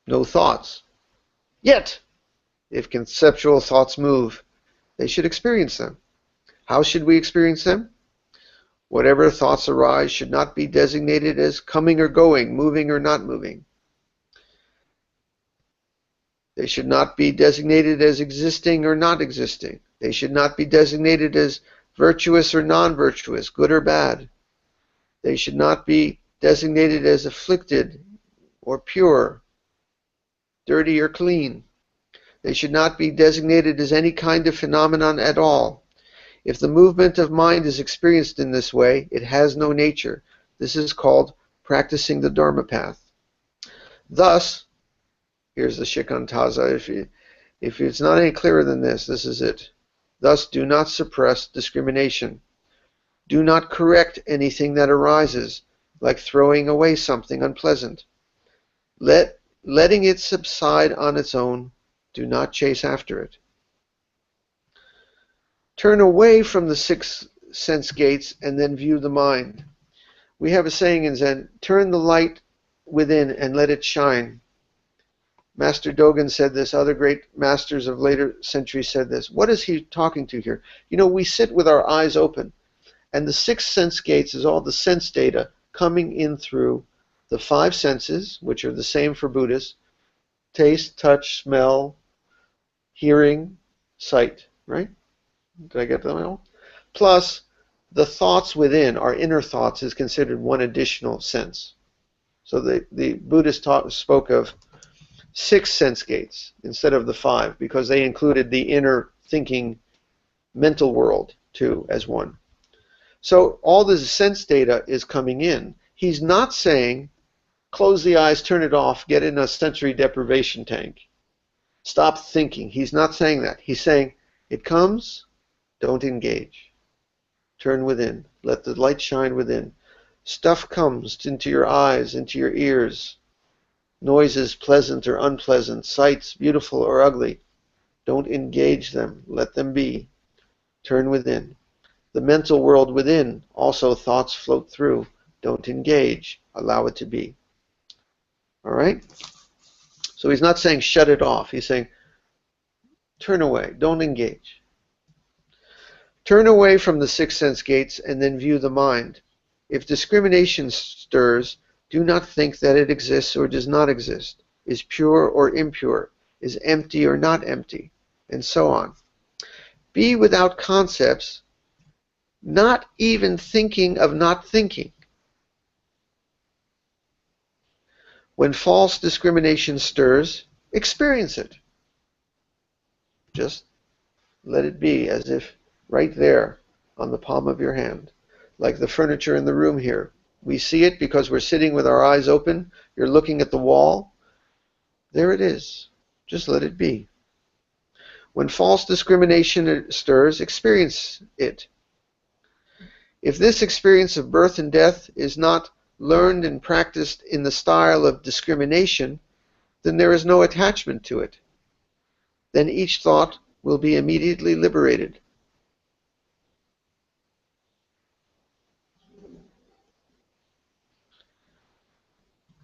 No thoughts. Yet, if conceptual thoughts move, they should experience them. How should we experience them? Whatever thoughts arise should not be designated as coming or going, moving or not moving. They should not be designated as existing or not existing. They should not be designated as virtuous or non-virtuous, good or bad. They should not be designated as afflicted or pure, dirty or clean. They should not be designated as any kind of phenomenon at all. If the movement of mind is experienced in this way, it has no nature. This is called practicing the Dharma path. Thus, here's the Shikantaza. If it's not any clearer than this, this is it. Thus, do not suppress discrimination. Do not correct anything that arises, like throwing away something unpleasant. Letting it subside on its own, do not chase after it. Turn away from the 6 sense gates and then view the mind. We have a saying in Zen, turn the light within and let it shine. Master Dogen said this, other great masters of later centuries said this. What is he talking to here? You know, we sit with our eyes open, and the 6 sense gates is all the sense data coming in through the 5 senses, which are the same for Buddhists, taste, touch, smell, hearing, sight, right? Did I get them all? Plus, the thoughts within, our inner thoughts, is considered one additional sense. So the Buddhists spoke of 6 sense gates instead of the 5 because they included the inner thinking mental world too as one. So all this sense data is coming in. He's not saying close the eyes, turn it off, get in a sensory deprivation tank. Stop thinking. He's not saying that. He's saying it comes, don't engage. Turn within. Let the light shine within. Stuff comes into your eyes, into your ears. Noises pleasant or unpleasant, sights beautiful or ugly. Don't engage them. Let them be. Turn within. The mental world within, also thoughts float through. Don't engage. Allow it to be. All right? So he's not saying shut it off. He's saying turn away. Don't engage. Turn away from the 6 sense gates and then view the mind. If discrimination stirs, do not think that it exists or does not exist, is pure or impure, is empty or not empty, and so on. Be without concepts, not even thinking of not thinking. When false discrimination stirs, experience it. Just let it be as if right there on the palm of your hand, like the furniture in the room here. We see it because we're sitting with our eyes open. You're looking at the wall. There it is. Just let it be. When false discrimination stirs, experience it. If this experience of birth and death is not learned and practiced in the style of discrimination, then there is no attachment to it. Then each thought will be immediately liberated.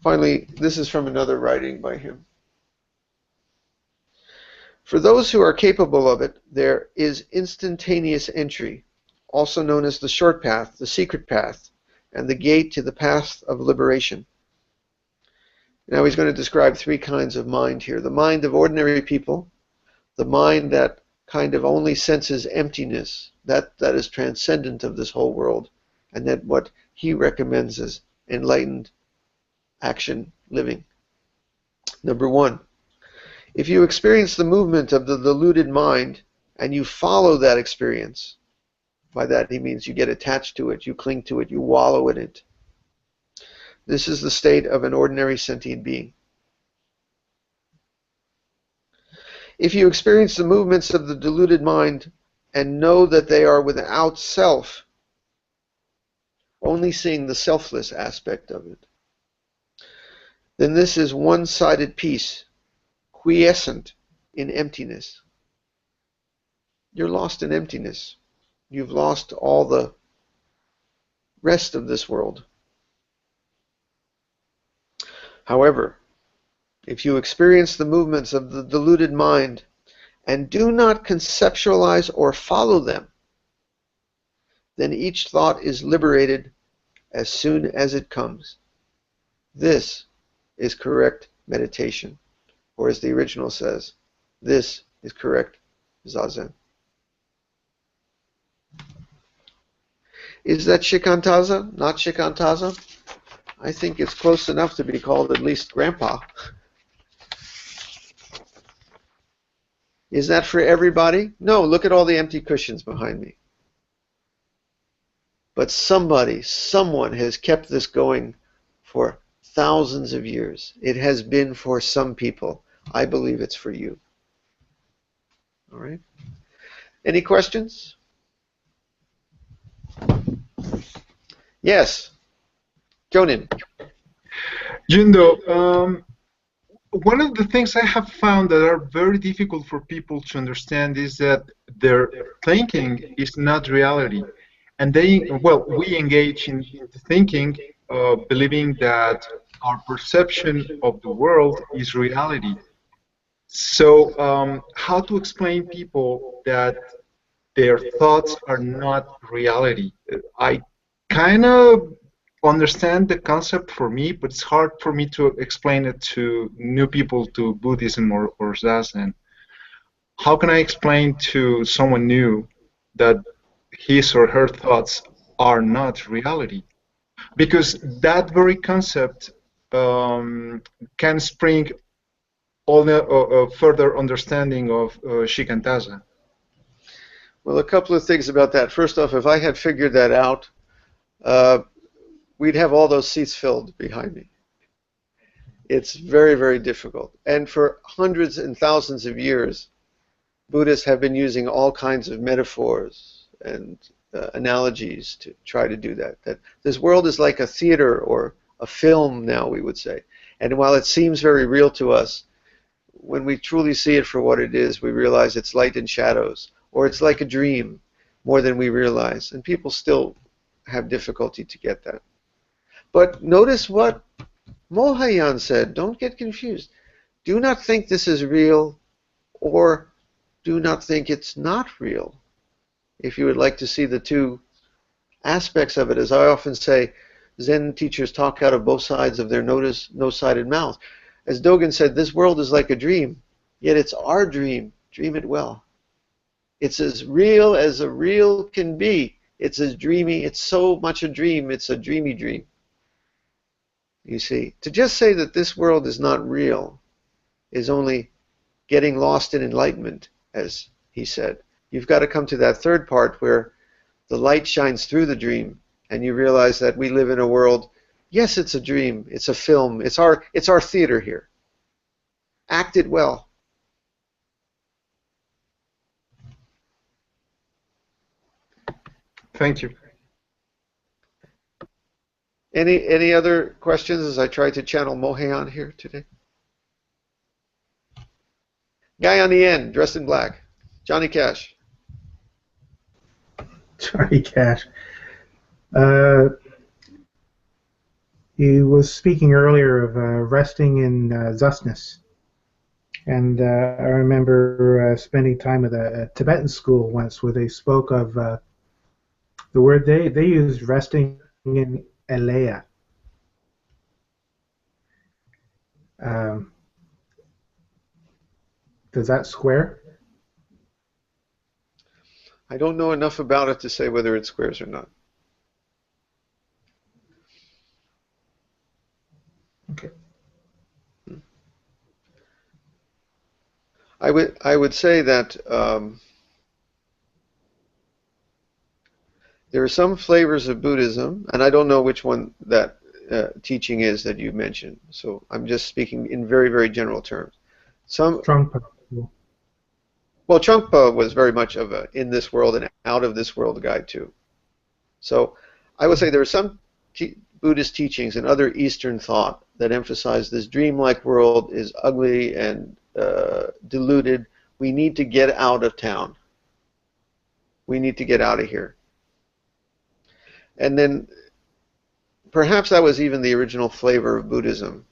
Finally, this is from another writing by him. For those who are capable of it, there is instantaneous entry, also known as the short path, the secret path, and the gate to the path of liberation. Now he's going to describe 3 kinds of mind here. The mind of ordinary people, the mind that kind of only senses emptiness, that is transcendent of this whole world, and that what he recommends is enlightened action living. Number 1, if you experience the movement of the deluded mind and you follow that experience, by that he means you get attached to it, you cling to it, you wallow in it. This is the state of an ordinary sentient being. If you experience the movements of the deluded mind and know that they are without self, only seeing the selfless aspect of it, then this is one-sided peace, quiescent in emptiness. You're lost in emptiness. You've lost all the rest of this world. However, if you experience the movements of the deluded mind and do not conceptualize or follow them, then each thought is liberated as soon as it comes. This is correct meditation, or as the original says, this is correct Zazen. Is that Shikantaza? Not Shikantaza? I think it's close enough to be called at least Grandpa. Is that for everybody? No, look at all the empty cushions behind me. But someone has kept this going for thousands of years. It has been for some people. I believe it's for you. All right. Any questions? Yes. Jonin. Jundo, one of the things I have found that are very difficult for people to understand is that their thinking is not reality. And we engage in thinking, believing that our perception of the world is reality. So how to explain people that their thoughts are not reality? I kind of understand the concept for me, but it's hard for me to explain it to new people to Buddhism or Zazen. How can I explain to someone new that his or her thoughts are not reality? Because that very concept can spring all the further understanding of shikantaza? Well, a couple of things about that. First off, if I had figured that out, we'd have all those seats filled behind me. It's very, very difficult. And for hundreds and thousands of years, Buddhists have been using all kinds of metaphors and analogies to try to do that. That this world is like a theater or a film now, we would say. And while it seems very real to us, when we truly see it for what it is, we realize it's light and shadows, or it's like a dream more than we realize. And people still have difficulty to get that. But notice what Mohayan said. Don't get confused. Do not think this is real, or do not think it's not real. If you would like to see the two aspects of it, as I often say, Zen teachers talk out of both sides of their no-sided mouth. As Dogen said, this world is like a dream, yet it's our dream. Dream it well. It's as real as a real can be. It's as dreamy. It's so much a dream. It's a dreamy dream. You see, to just say that this world is not real is only getting lost in enlightenment, as he said. You've got to come to that third part where the light shines through the dream and you realize that we live in a world, yes, it's a dream, it's a film, it's our theater here. Act it well. Thank you. Any other questions as I try to channel Mohayan here today? Guy on the end, dressed in black. Johnny Cash. Johnny Cash. He was speaking earlier of resting in thusness. And I remember spending time at a Tibetan school once where they spoke of the word they used resting in Elea. Does that square? I don't know enough about it to say whether it squares or not. Okay. I would say that there are some flavors of Buddhism, and I don't know which one that teaching is that you mentioned. So I'm just speaking in very, very general terms. Trungpa. Well, Trungpa was very much of a in this world and out of this world guy too. So I would say there are some Buddhist teachings and other Eastern thought that emphasize this dreamlike world is ugly and deluded. We need to get out of town. We need to get out of here. And then perhaps that was even the original flavor of Buddhism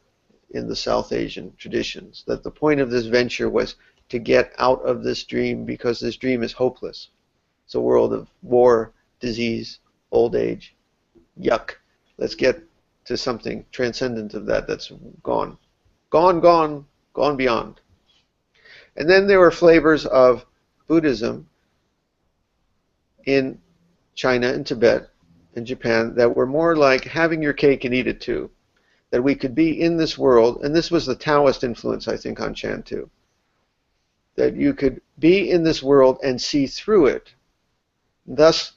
in the South Asian traditions, that the point of this venture was to get out of this dream because this dream is hopeless. It's a world of war, disease, old age, yuck. Let's get to something transcendent of that that's gone. Gone beyond. And then there were flavors of Buddhism in China and Tibet and Japan that were more like having your cake and eat it too. That we could be in this world, and this was the Taoist influence, I think, on Chan too. That you could be in this world and see through it. Thus,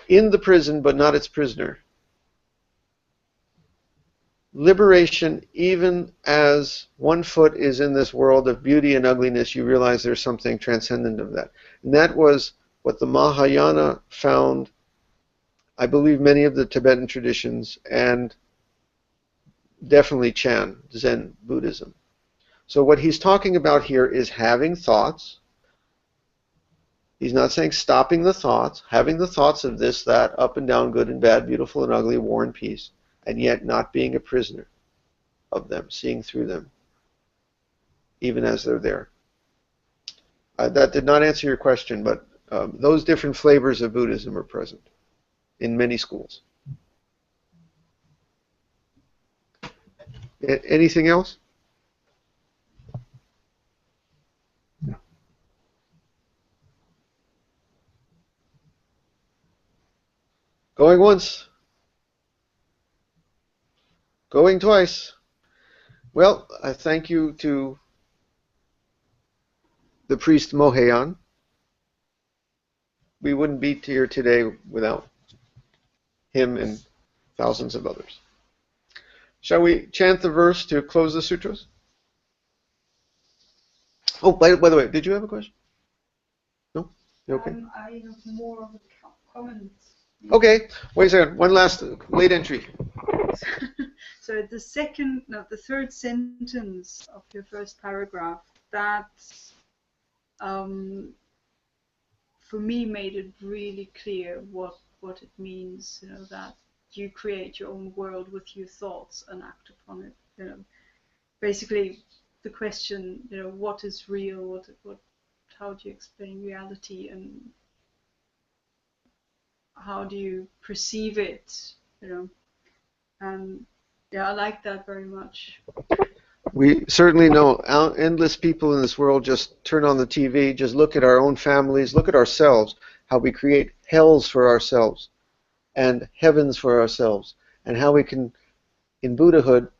in the prison, but not its prisoner. Liberation, even as one foot is in this world of beauty and ugliness, you realize there's something transcendent of that. And that was what the Mahayana found, I believe, many of the Tibetan traditions, and definitely Chan, Zen Buddhism. So what he's talking about here is having thoughts. He's not saying stopping the thoughts, having the thoughts of this, that, up and down, good and bad, beautiful and ugly, war and peace, and yet not being a prisoner of them, seeing through them, even as they're there. That did not answer your question, but those different flavors of Buddhism are present in many schools. Anything else? No. Going once. Going twice. Well, I thank you to the priest Moheyan. We wouldn't be here today without him and thousands of others. Shall we chant the verse to close the sutras? Oh, by the way, did you have a question? No? You okay? I have more of a comment. Okay, wait a second. One last late entry. So the third sentence of your first paragraph, that for me made it really clear what it means, that you create your own world with your thoughts and act upon it. Basically the question, what is real, how do you explain reality, and how do you perceive it, and yeah, I like that very much. We certainly know endless people in this world just turn on the TV, just look at our own families, look at ourselves, how we create hells for ourselves and heavens for ourselves, and how we can, in Buddhahood,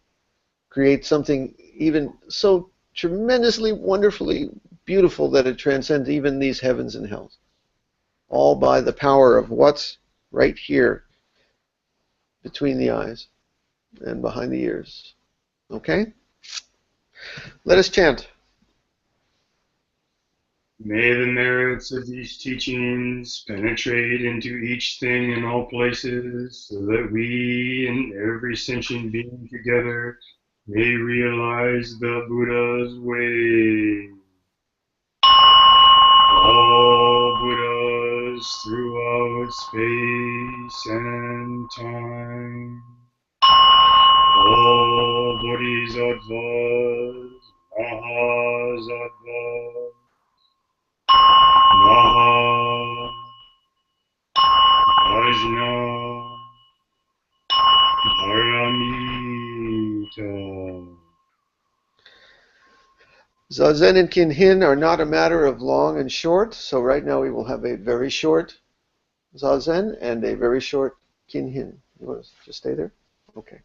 create something even so tremendously, wonderfully beautiful that it transcends even these heavens and hells. All by the power of what's right here between the eyes and behind the ears. Okay? Let us chant. May the merits of these teachings penetrate into each thing in all places, so that we and every sentient being together may realize the Buddha's way. All Buddhas throughout space and time. All Bodhisattvas, Mahasattvas, Maha, Ajna, Paramita. Zazen and Kinhin are not a matter of long and short, so right now we will have a very short Zazen and a very short Kinhin. You want to just stay there? Okay.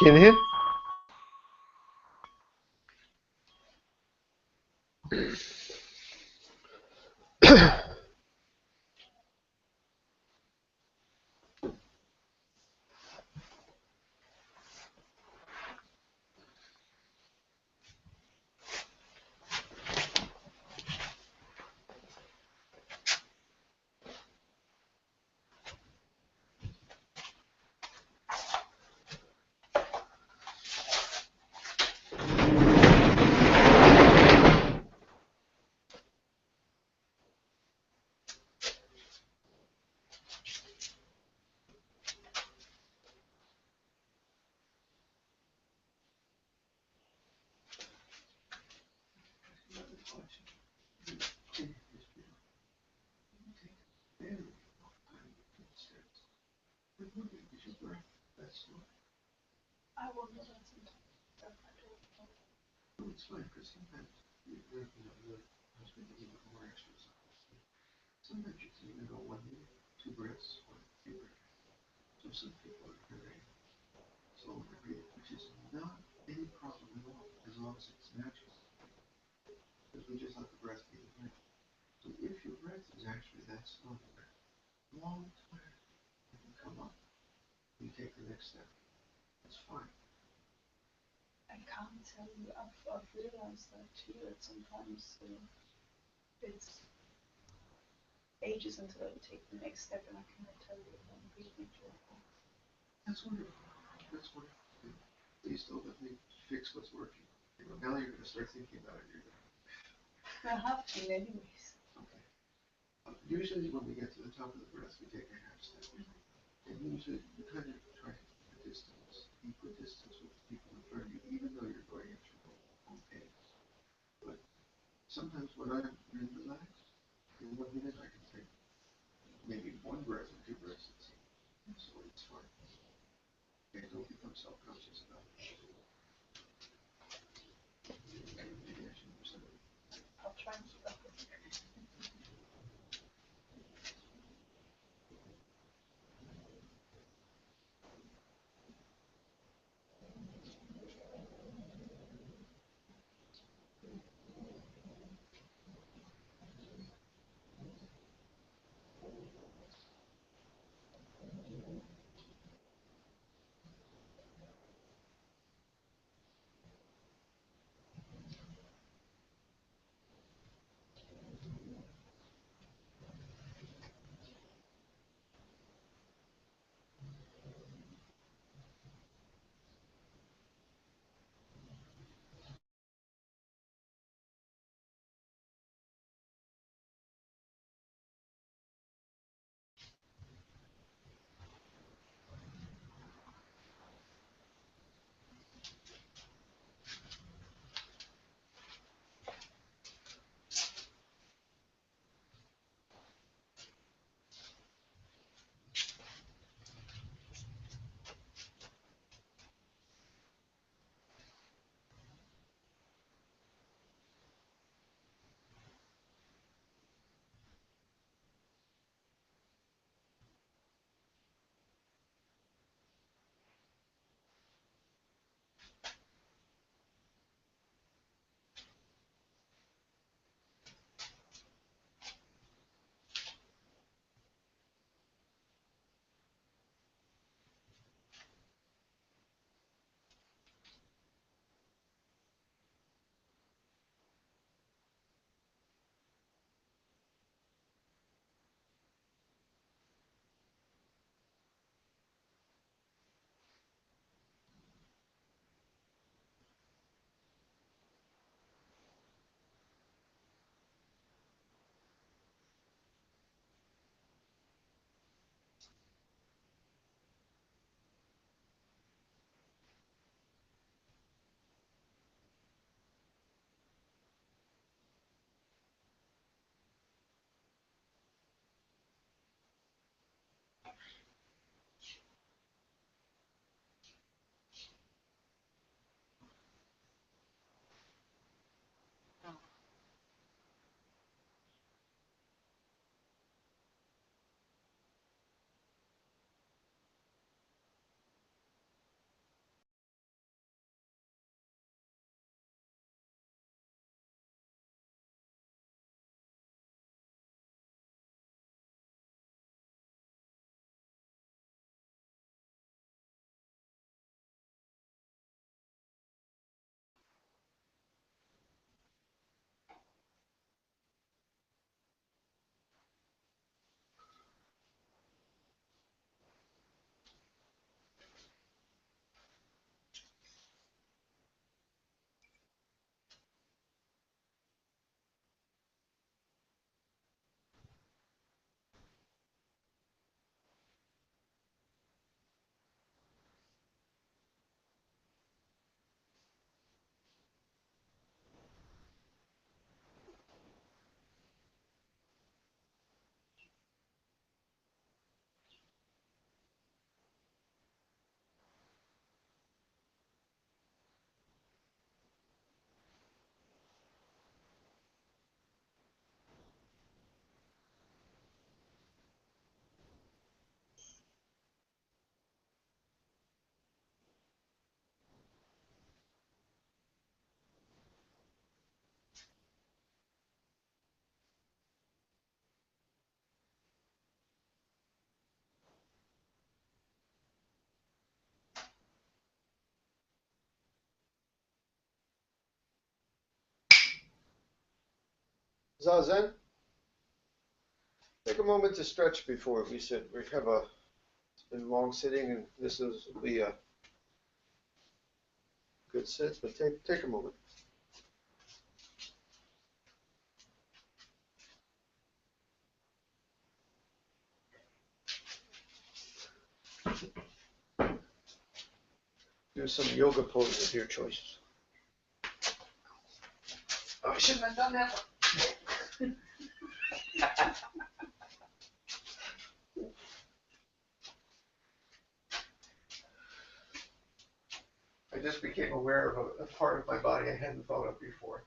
Can you hear? I wonder that sometimes. No, it's fine, because sometimes you're supposed to give more exercise. Sometimes you can even go 1 minute, 2 breaths, or 3 breaths. So some people are very slow in their breathing, which is not any problem at all, as long as it's natural. Because we just let the breath be the breath. So if your breath is actually that slow, long time, you can come up, you take the next step. It's fine. I can't tell you. I've realized that too. That sometimes it's ages until I take the next step, and I cannot tell you if I'm breathing correctly. That's wonderful. That's wonderful. Please don't let me fix what's working. Now you're going to start thinking about it. I have to, anyways. Okay. Usually when we get to the top of the breath, we take a half step. And usually you kind of try to keep a distance, equidistance with the people in front of you, even though you're going at your own pace. But sometimes when I'm really relaxed, in 1 minute I can take maybe 1 breath or 2 breaths at a time. So it's fine. Okay, don't become self-conscious about it. Maybe I shouldn't have said it. I'll try and keep up with it. Zazen. Take a moment to stretch before we sit. We have it's been long sitting, and this will be a good sit, but take a moment. Do some yoga poses of your choice. Oh, I shouldn't have done that one. I just became aware of a part of my body I hadn't thought of before.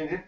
¿Quién es?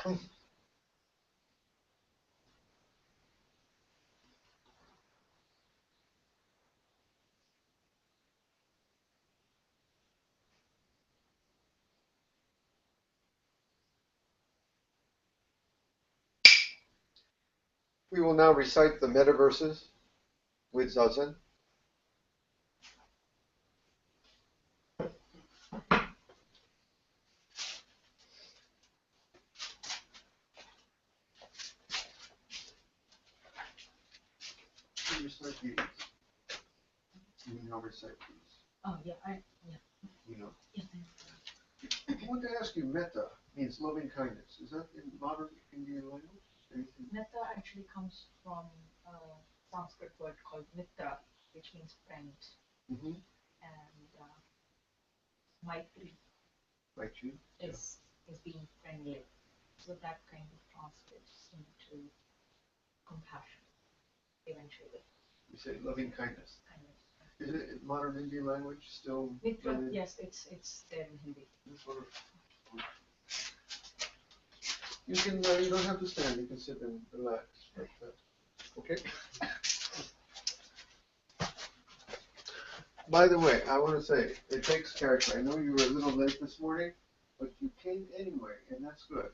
We will now recite the metaverses with Zazen. You recite these. You now recite these. Oh, yeah, yeah. You know. Yeah, I want to ask you, metta means loving kindness. Is that in modern Indian language? Anything? Metta actually comes from a Sanskrit word called mitra, which means friend, Mm-hmm. and maitri Maitri. is being friendly. So that kind of translates into compassion eventually. You say loving kindness. Kind of. Is it in modern Indian language still? Mitra, really? yes, it's there in Hindi. You can. You don't have to stand. You can sit and relax. But, okay. By the way, I want to say it takes character. I know you were a little late this morning, but you came anyway, and that's good.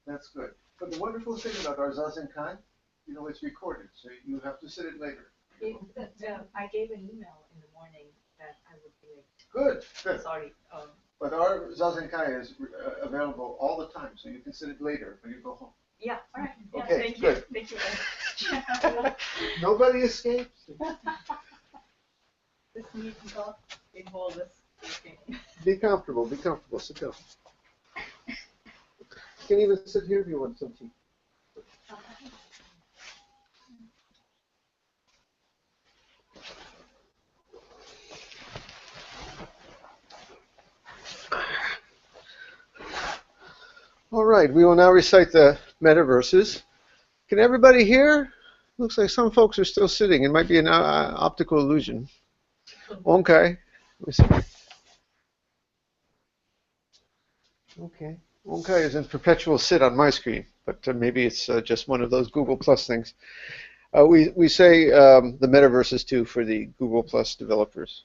That's good. But the wonderful thing about our ZAZENKAI, you know, it's recorded, so you have to sit it later. I gave an email in the morning that I would be late. Good. Good. Sorry. But our ZAZENKAI is available all the time, so you can sit it later when you go home. Yeah, all right. Yeah, Okay, thank good. you. Thank you very much. Nobody escapes. This need not involve us speaking. Be comfortable. Be comfortable. Sit down. You can even sit here if you want some tea. All right, we will now recite the metaverses. Can everybody hear? Looks like some folks are still sitting. It might be an optical illusion. Okay. Let me see. Okay. Okay is in perpetual sit on my screen, but maybe it's just one of those Google Plus things. We say the metaverses too for the Google Plus developers.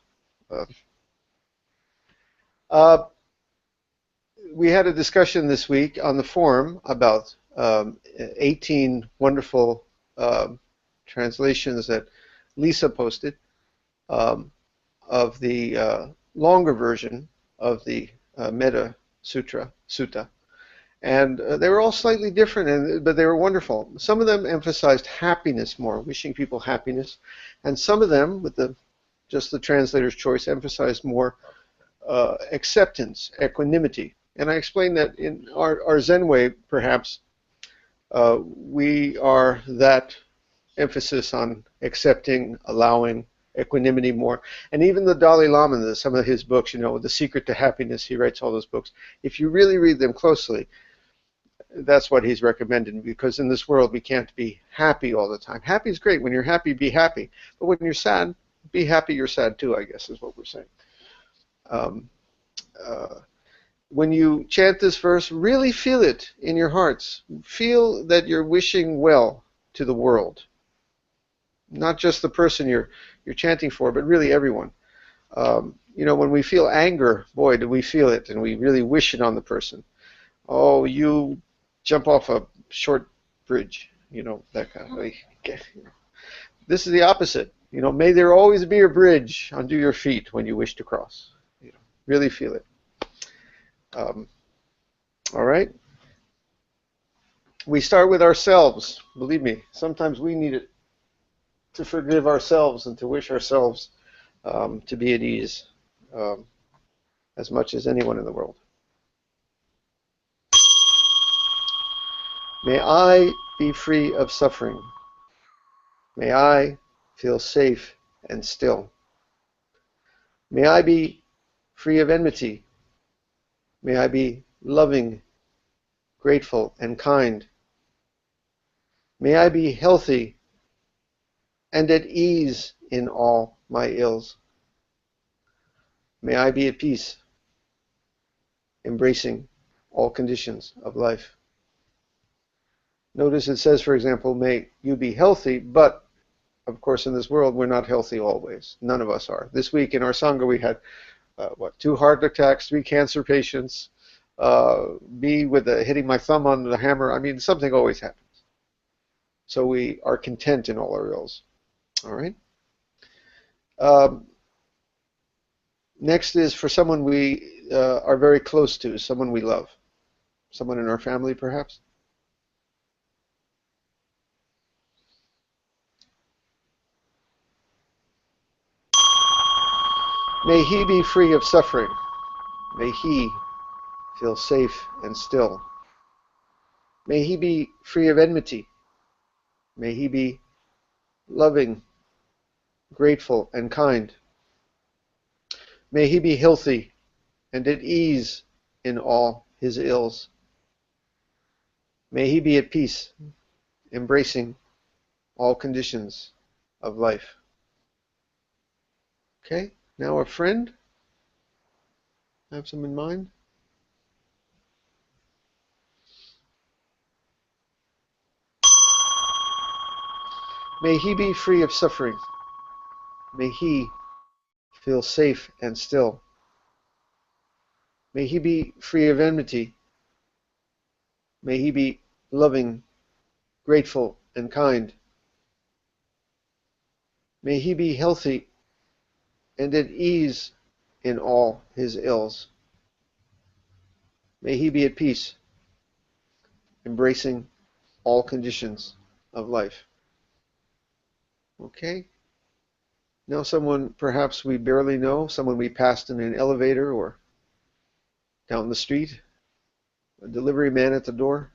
We had a discussion this week on the forum about 18 wonderful translations that Lisa posted of the longer version of the Metta Sutta. And they were all slightly different, but they were wonderful. Some of them emphasized happiness more, wishing people happiness. And some of them, with just the translator's choice, emphasized more acceptance, equanimity. And I explained that in our Zen way, perhaps, we are that emphasis on accepting, allowing, equanimity more. And even the Dalai Lama, some of his books, you know, The Secret to Happiness, he writes all those books. If you really read them closely, that's what he's recommended, because in this world we can't be happy all the time. Happy is great. When you're happy, be happy. But when you're sad, be happy you're sad too, I guess is what we're saying. When you chant this verse, really feel it in your hearts. Feel that you're wishing well to the world. Not just the person you're chanting for, but really everyone. You know, when we feel anger, boy, do we feel it, and we really wish it on the person. Oh, you jump off a short bridge, you know, that kind of way. This is the opposite. You know, may there always be a bridge under your feet when you wish to cross. You know, really feel it. All right. We start with ourselves. Believe me, sometimes we need it to forgive ourselves and to wish ourselves to be at ease as much as anyone in the world. May I be free of suffering. May I feel safe and still. May I be free of enmity. May I be loving, grateful, and kind. May I be healthy and at ease in all my ills. May I be at peace, embracing all conditions of life. Notice it says, for example, may you be healthy, but of course in this world we're not healthy always. None of us are. This week in our Sangha we had, 2 heart attacks, 3 cancer patients, me with hitting my thumb on the hammer. I mean, something always happens. So we are content in all our ills. All right. Next is for someone we are very close to, someone we love, someone in our family perhaps. May he be free of suffering. May he feel safe and still. May he be free of enmity. May he be loving, grateful, and kind. May he be healthy and at ease in all his ills. May he be at peace, embracing all conditions of life. Okay, now a friend. Have some in mind? May he be free of suffering. May he feel safe and still. May he be free of enmity. May he be loving, grateful, and kind. May he be healthy and at ease in all his ills. May he be at peace, embracing all conditions of life. Okay? Now someone perhaps we barely know, someone we passed in an elevator or down the street, a delivery man at the door.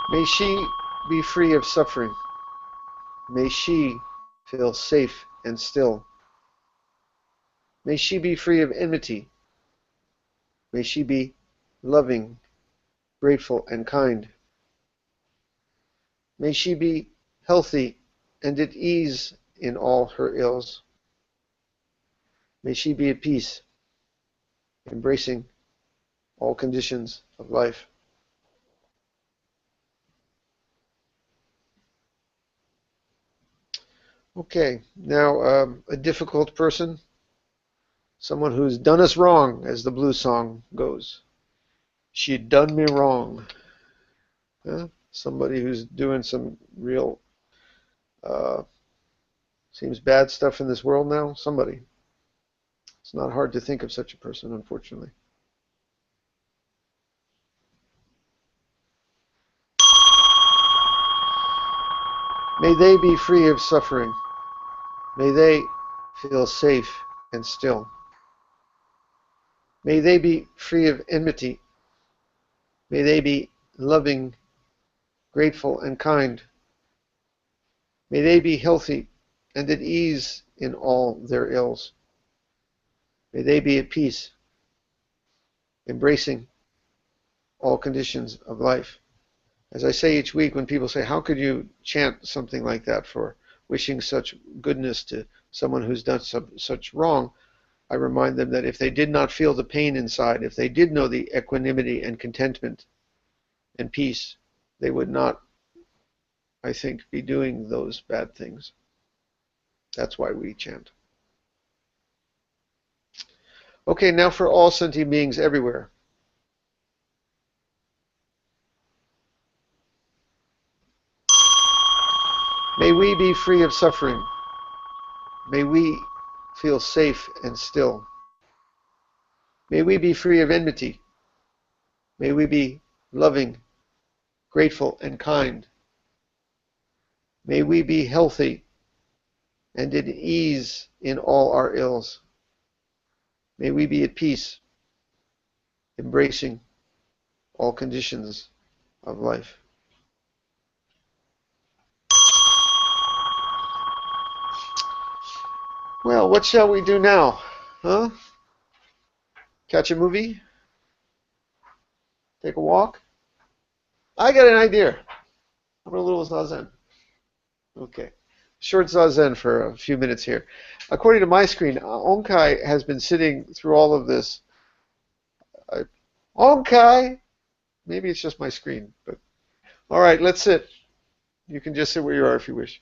May she be free of suffering. May she feel safe and still. May she be free of enmity. May she be loving, grateful, and kind. May she be healthy and at ease in all her ills. May she be at peace, embracing all conditions of life. Okay, now a difficult person, someone who's done us wrong, as the blues song goes. She done me wrong. Somebody who's doing some real, seems bad stuff in this world now. Somebody. It's not hard to think of such a person, unfortunately. May they be free of suffering. May they feel safe and still. May they be free of enmity. May they be loving, grateful, and kind. May they be healthy and at ease in all their ills. May they be at peace, embracing all conditions of life. As I say each week, when people say, how could you chant something like that for wishing such goodness to someone who's done such wrong, I remind them that if they did not feel the pain inside, if they did know the equanimity and contentment and peace, they would not, I think, be doing those bad things. That's why we chant. Okay, now for all sentient beings everywhere. May we be free of suffering. May we feel safe and still. May we be free of enmity. May we be loving, grateful, and kind. May we be healthy and at ease in all our ills. May we be at peace, embracing all conditions of life. Well, what shall we do now? Huh? Catch a movie? Take a walk? I got an idea. How about a little zazen? Okay. short zazen for a few minutes here. According to my screen, Onkai has been sitting through all of this. Onkai! Maybe it's just my screen, but all right, let's sit. You can just sit where you are if you wish.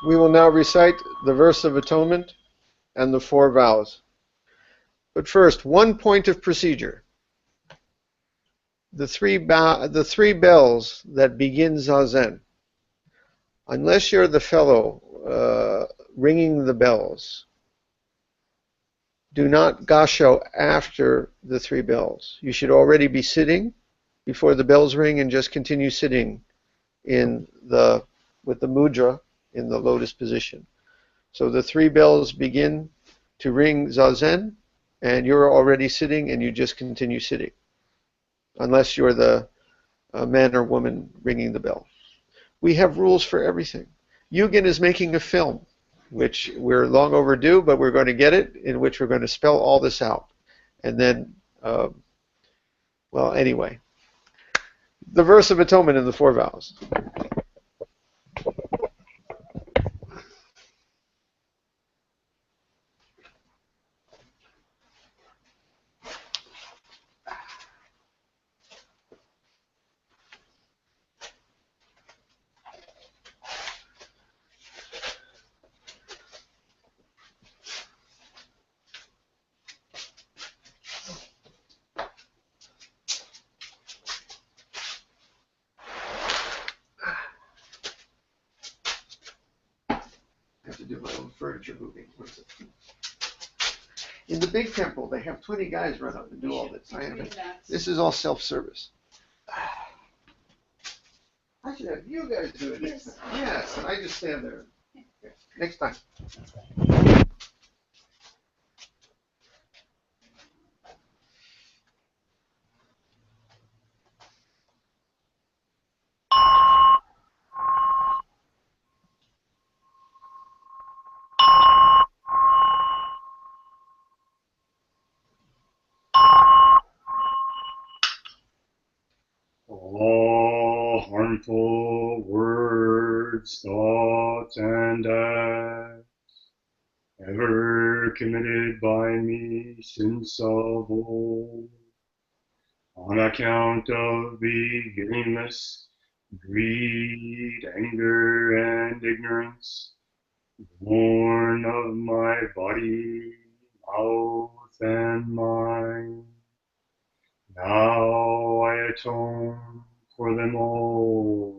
We will now recite the verse of atonement and the 4 vows. But first, one point of procedure. The three bells that begin Zazen, unless you're the fellow ringing the bells, do not gasho after the 3 bells. You should already be sitting before the bells ring and just continue sitting with the mudra in the lotus position. So the 3 bells begin to ring Zazen, and you're already sitting and you just continue sitting, unless you're the man or woman ringing the bell. We have rules for everything. Yugen is making a film, which we're long overdue, but we're going to get it, in which we're going to spell all this out. And then, well, anyway. The verse of atonement and the 4 vows. I have to do my own furniture moving. In the big temple, they have 20 guys run up and do all this. This is all self-service. I should have you guys do it next time. Yes, and I just stand there. Okay. Next time. All harmful words, thoughts, and acts ever committed by me since of old, on account of beginningless greed, anger, and ignorance, born of my body, mouth, and mind. Now I atone for them all.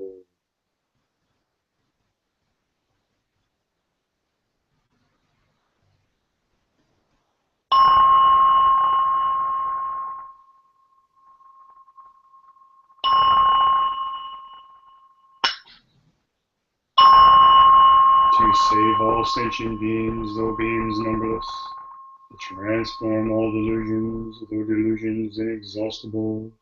To save all sentient beings, though beings numberless, to transform all delusions, though delusions inexhaustible,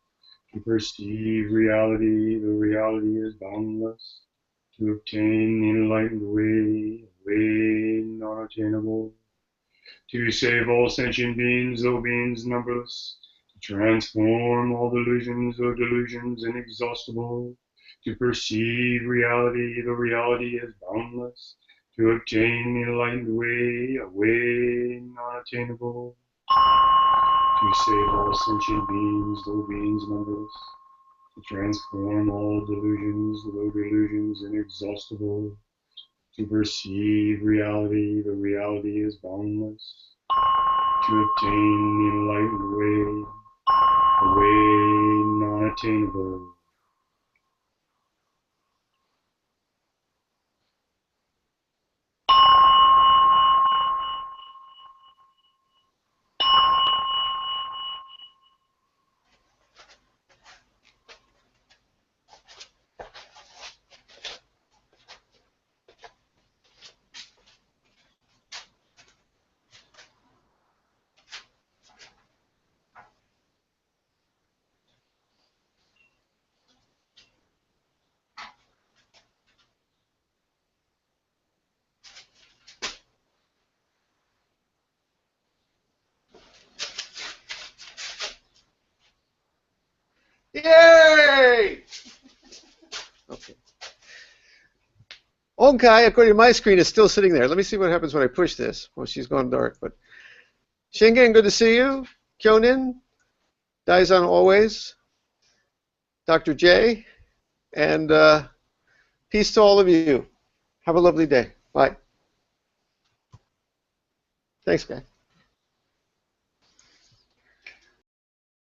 to perceive reality, though reality is boundless, to obtain the enlightened way, a way not attainable, to save all sentient beings, though beings numberless, to transform all delusions, though delusions inexhaustible, to perceive reality, though reality is boundless, to obtain the enlightened way, a way not attainable, to save all sentient beings, though beings numberless, to transform all delusions, though delusions inexhaustible, to perceive reality, though reality is boundless, to obtain the enlightened way, a way not attainable. Yay! Okay. Onkai, according to my screen, is still sitting there. Let me see what happens when I push this. Well, she's gone dark, but Shingen, good to see you. Kyonin, Daizan always. Dr. J, and peace to all of you. Have a lovely day. Bye. Thanks, guys.